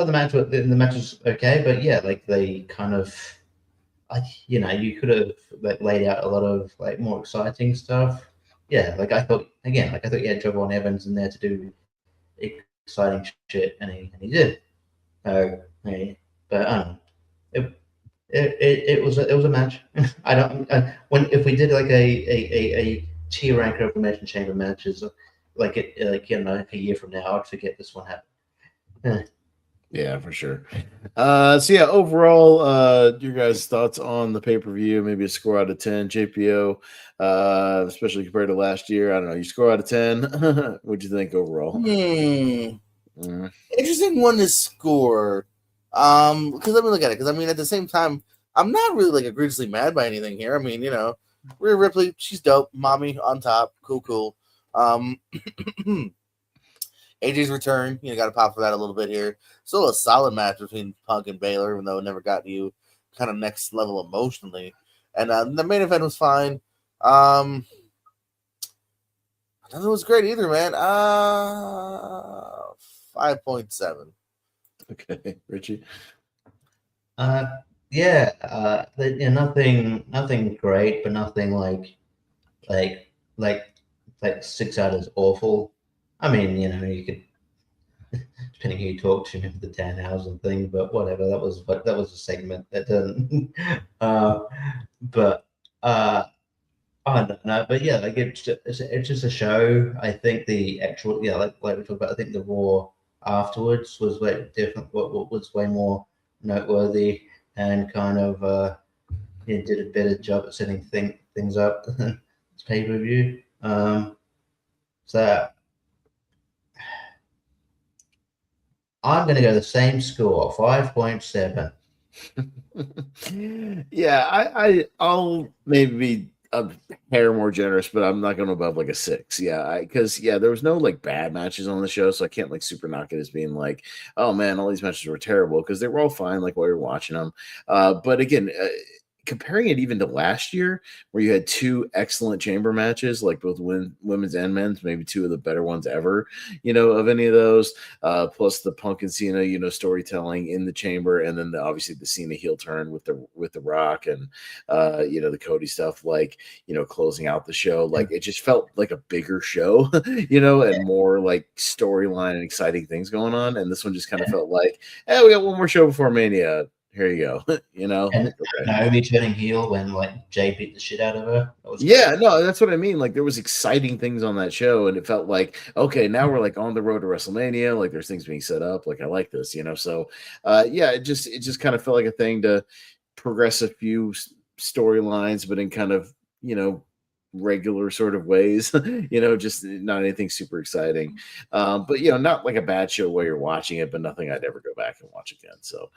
the match was okay, but like they kind of, you could have like laid out a lot of like more exciting stuff. Like I thought you had Javon Evans in there to do exciting shit, and he did. But I don't know. It was a match. If we did like a tier rank of Elimination Chamber matches, like a year from now, I'd forget this one happened. Yeah, for sure. Overall, your guys' thoughts on the pay-per-view, maybe a score out of 10, JPO, especially compared to last year. I don't know, you score out of 10. What'd you think overall? Interesting one to score. Because let me look at it. Because I mean, at the same time, I'm not really like egregiously mad by anything here. I mean, Rhea Ripley, she's dope. Mommy on top, cool. AJ's return, got to pop for that a little bit here. Still a solid match between Punk and Baylor, even though it never got you kind of next level emotionally. And the main event was fine. Nothing was great either, man. 5.7. Okay, Richie. Nothing great, but nothing like 6 out is awful. I mean, you could, depending who you talk to, the Danhausen thing, but whatever. That was a segment that doesn't. But yeah, like it's just a show. I think the actual like we talked about. I think the Raw afterwards was way different. What was way more noteworthy and kind of did a better job at setting things up. It's pay-per-view. So I'm going to go the same score, 5.7. Yeah, I'll maybe be a hair more generous, but I'm not going above like a 6. Yeah, because there was no like bad matches on the show, so I can't like super knock it as being like, oh man, all these matches were terrible, because they were all fine like while you're watching them. But again, comparing it even to last year, where you had 2 excellent chamber matches, like both women's and men's, maybe 2 of the better ones ever, of any of those, plus the Punk and Cena, storytelling in the chamber, and then obviously the Cena heel turn with the Rock, and the Cody stuff, like closing out the show. Like it just felt like a bigger show, and more like storyline and exciting things going on. And this one just kind of felt like, hey, we got one more show before Mania. Here you go. And Naomi turning heel when like Jay beat the shit out of her. No, that's what I mean. Like there was exciting things on that show, and it felt like, okay, now we're like on the road to WrestleMania. Like there's things being set up. Like I like this, So it just kind of felt like a thing to progress a few storylines, but in kind of regular sort of ways, just not anything super exciting. But not like a bad show where you're watching it, but nothing I'd ever go back and watch again. So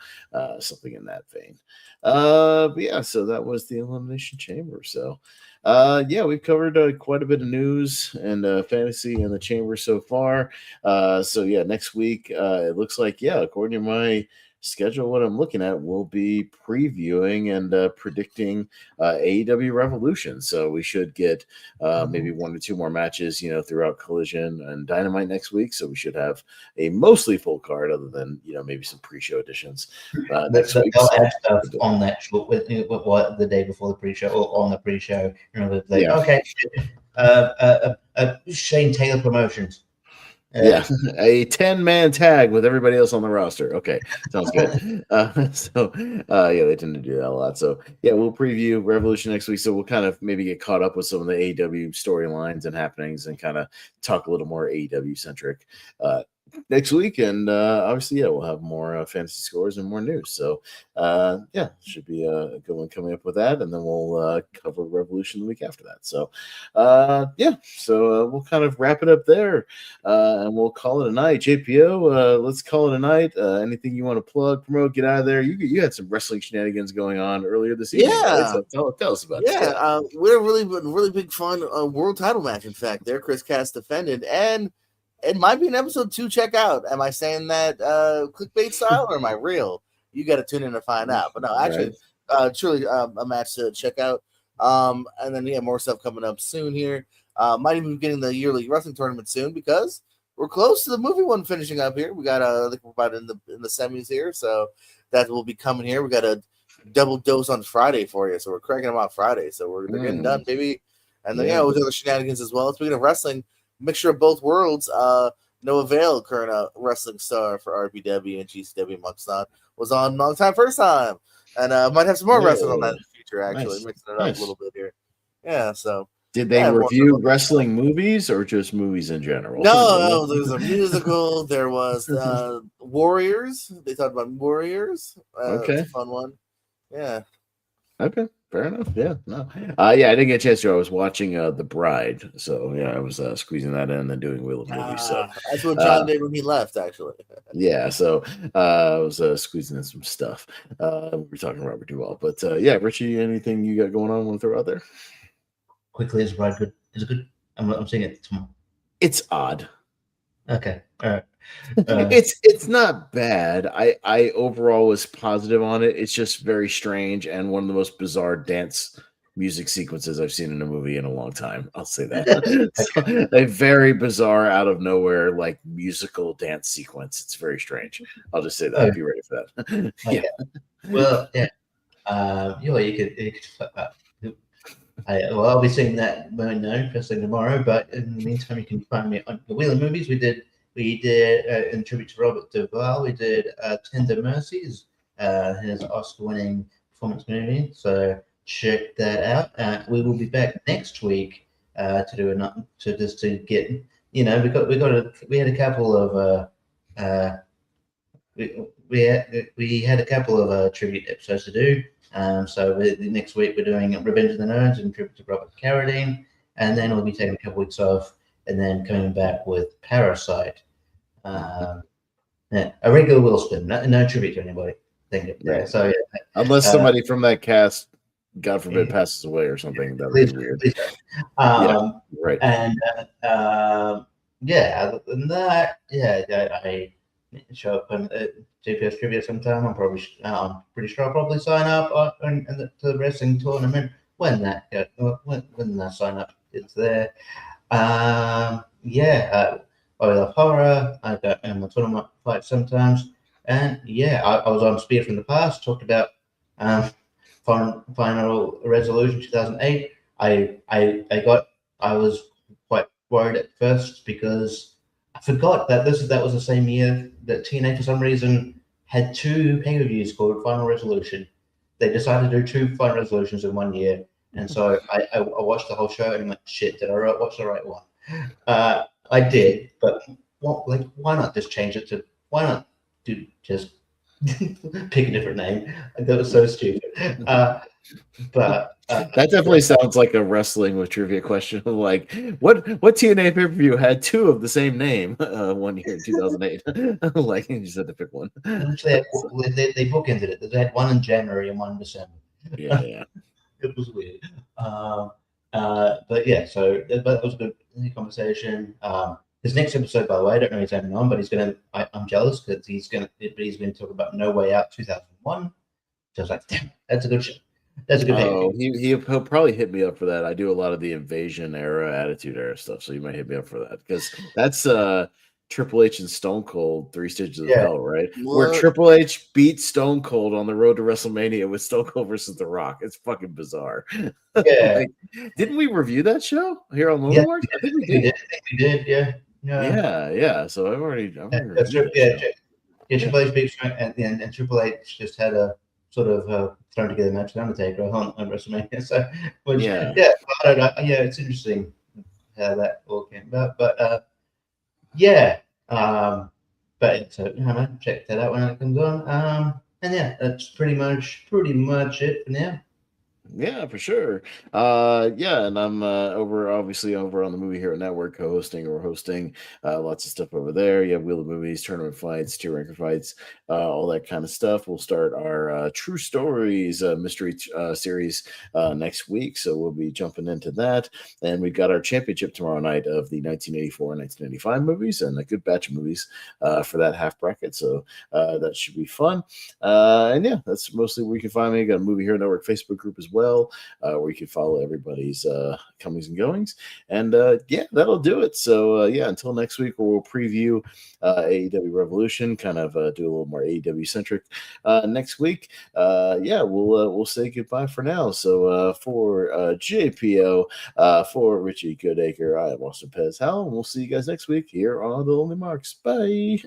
something in that vein. So that was the Elimination Chamber. So we've covered quite a bit of news and fantasy in the chamber so far. Next week it looks like, according to my schedule, what I'm looking at, will be previewing and predicting AEW Revolution. So we should get maybe 1 or 2 more matches, throughout Collision and Dynamite next week. So we should have a mostly full card, other than maybe some pre-show additions next week. They'll add stuff on that show with the day before the pre-show or on the pre-show. Okay, Shane Taylor Promotions. A 10-man tag with everybody else on the roster. Okay, sounds good. They tend to do that a lot. So we'll preview Revolution next week. So we'll kind of maybe get caught up with some of the AEW storylines and happenings, and kind of talk a little more AEW centric next week. And obviously, we'll have more fantasy scores and more news. So should be a good one coming up with that. And then we'll cover Revolution the week after that. So we'll kind of wrap it up there, and we'll call it a night. JPO, let's call it a night. Anything you want to plug, promote, get out of there? You had some wrestling shenanigans going on earlier this evening. Right? So tell us about it. We had a really big fun world title match. In fact, there Chris Cass defended, and it might be an episode 2. Check out. Am I saying that clickbait style, or am I real? You got to tune in to find out. But no, actually, truly a match to check out. And then more stuff coming up soon here. Might even be getting the yearly wrestling tournament soon, because we're close to the movie one finishing up here. We got I think we're about in the semis here, so that will be coming here. We got a double dose on Friday for you, so we're cracking them out Friday. So they're getting done, baby. And then with other shenanigans as well. Speaking of wrestling, mixture of both worlds. Noah Vale, current wrestling star for RPW and GCW Muxton, was on Long Time First Time, and might have some more wrestling on that in the future. Actually, mixing it up a little bit here. Yeah. So did they review wrestling movies or just movies in general? No, there was a musical. There was Warriors. They talked about Warriors. Okay, it's a fun one. Yeah. Okay. Fair enough. Yeah. No. Yeah, I didn't get a chance to. I was watching The Bride, so yeah, I was squeezing that in and then doing Wheel of Movies. So that's what John did when he left, actually. yeah, so I was squeezing in some stuff. We're talking Robert Duvall, but yeah, Richie, anything you got going on? Want to throw out there? Quickly, is Bride good? Is it good? I'm seeing it tomorrow. It's odd. Okay, all right. It's not bad. I overall was positive on it. It's just very strange and one of the most bizarre dance music sequences I've seen in a movie in a long time. I'll say that. So, a very bizarre, out of nowhere, like musical dance sequence. It's very strange. I'll just say that. Okay. Be ready for that. Okay. Well, yeah. You could. I'll be seeing that first thing tomorrow. But in the meantime, you can find me on the Wheel of Movies. We did in tribute to Robert Duvall. We did Tender Mercies, his Oscar-winning performance movie. So check that out. We will be back next week to get we had a couple of we had a couple of tribute episodes to do. So next week we're doing Revenge of the Nerds and tribute to Robert Carradine, and then we'll be taking a couple weeks off, and then coming back with Parasite. A regular Will Spin, no tribute to anybody. Right. So yeah, unless somebody from that cast, God forbid, passes away or something, that would be weird. Right. And other than that, I show up on JPS Trivia sometime. I'm pretty sure I'll probably sign up to the wrestling tournament when that sign up is there. I love horror. I'm a tournament fight sometimes, and I was on Spear from the Past. Talked about Final Resolution 2008. I was quite worried at first because I forgot that that was the same year that TNA for some reason had two pay-per-views called Final Resolution. They decided to do two Final Resolutions in 1 year, and so I watched the whole show and I'm like, shit, did I watch the right one? I did, but why not just change it to? Why not just pick a different name? That was so stupid. But that definitely sounds like a wrestling with trivia question. Like, what TNA pay-per-view had two of the same name 1 year in 2008? Like, you just had to pick one. They bookended it. They had one in January and one in December. Yeah. It was weird. But yeah, so that was a good conversation. His next episode, by the way, I don't know his name on, but I'm jealous because he's going to talk about No Way Out 2001. So I was like, damn, that's a good show. That's a good name. He'll probably hit me up for that. I do a lot of the Invasion era, Attitude era stuff, so you might hit me up for that because that's Triple H and Stone Cold, 3 Stages of Hell, right? What? Where Triple H beat Stone Cold on the road to WrestleMania with Stone Cold versus The Rock. It's fucking bizarre. Yeah. Didn't we review that show here on Lower Mark? I think we did. We did, yeah. Yeah. So I've already Triple H beat and Triple H just had a sort of thrown together match with Undertaker on WrestleMania. So, it's interesting how that all came about. But man, check that out when it comes on. And yeah, that's pretty much it for now. Yeah, for sure. And I'm over on the Movie Hero Network hosting lots of stuff over there. You have Wheel of Movies, tournament fights, tier ranker fights, all that kind of stuff. We'll start our True Stories mystery series next week, so we'll be jumping into that. And we've got our championship tomorrow night of the 1984 and 1995 movies, and a good batch of movies for that half bracket. So that should be fun. And yeah, that's mostly where you can find me. Got a Movie Hero Network Facebook group as well. Where you can follow everybody's comings and goings, and that'll do it. So until next week, where we'll preview AEW Revolution, kind of do a little more AEW centric next week. We'll say goodbye for now. So for JPO, for Richie Goodacre, I am Austin Pez Howell, and we'll see you guys next week here on the Lonely Marks. Bye.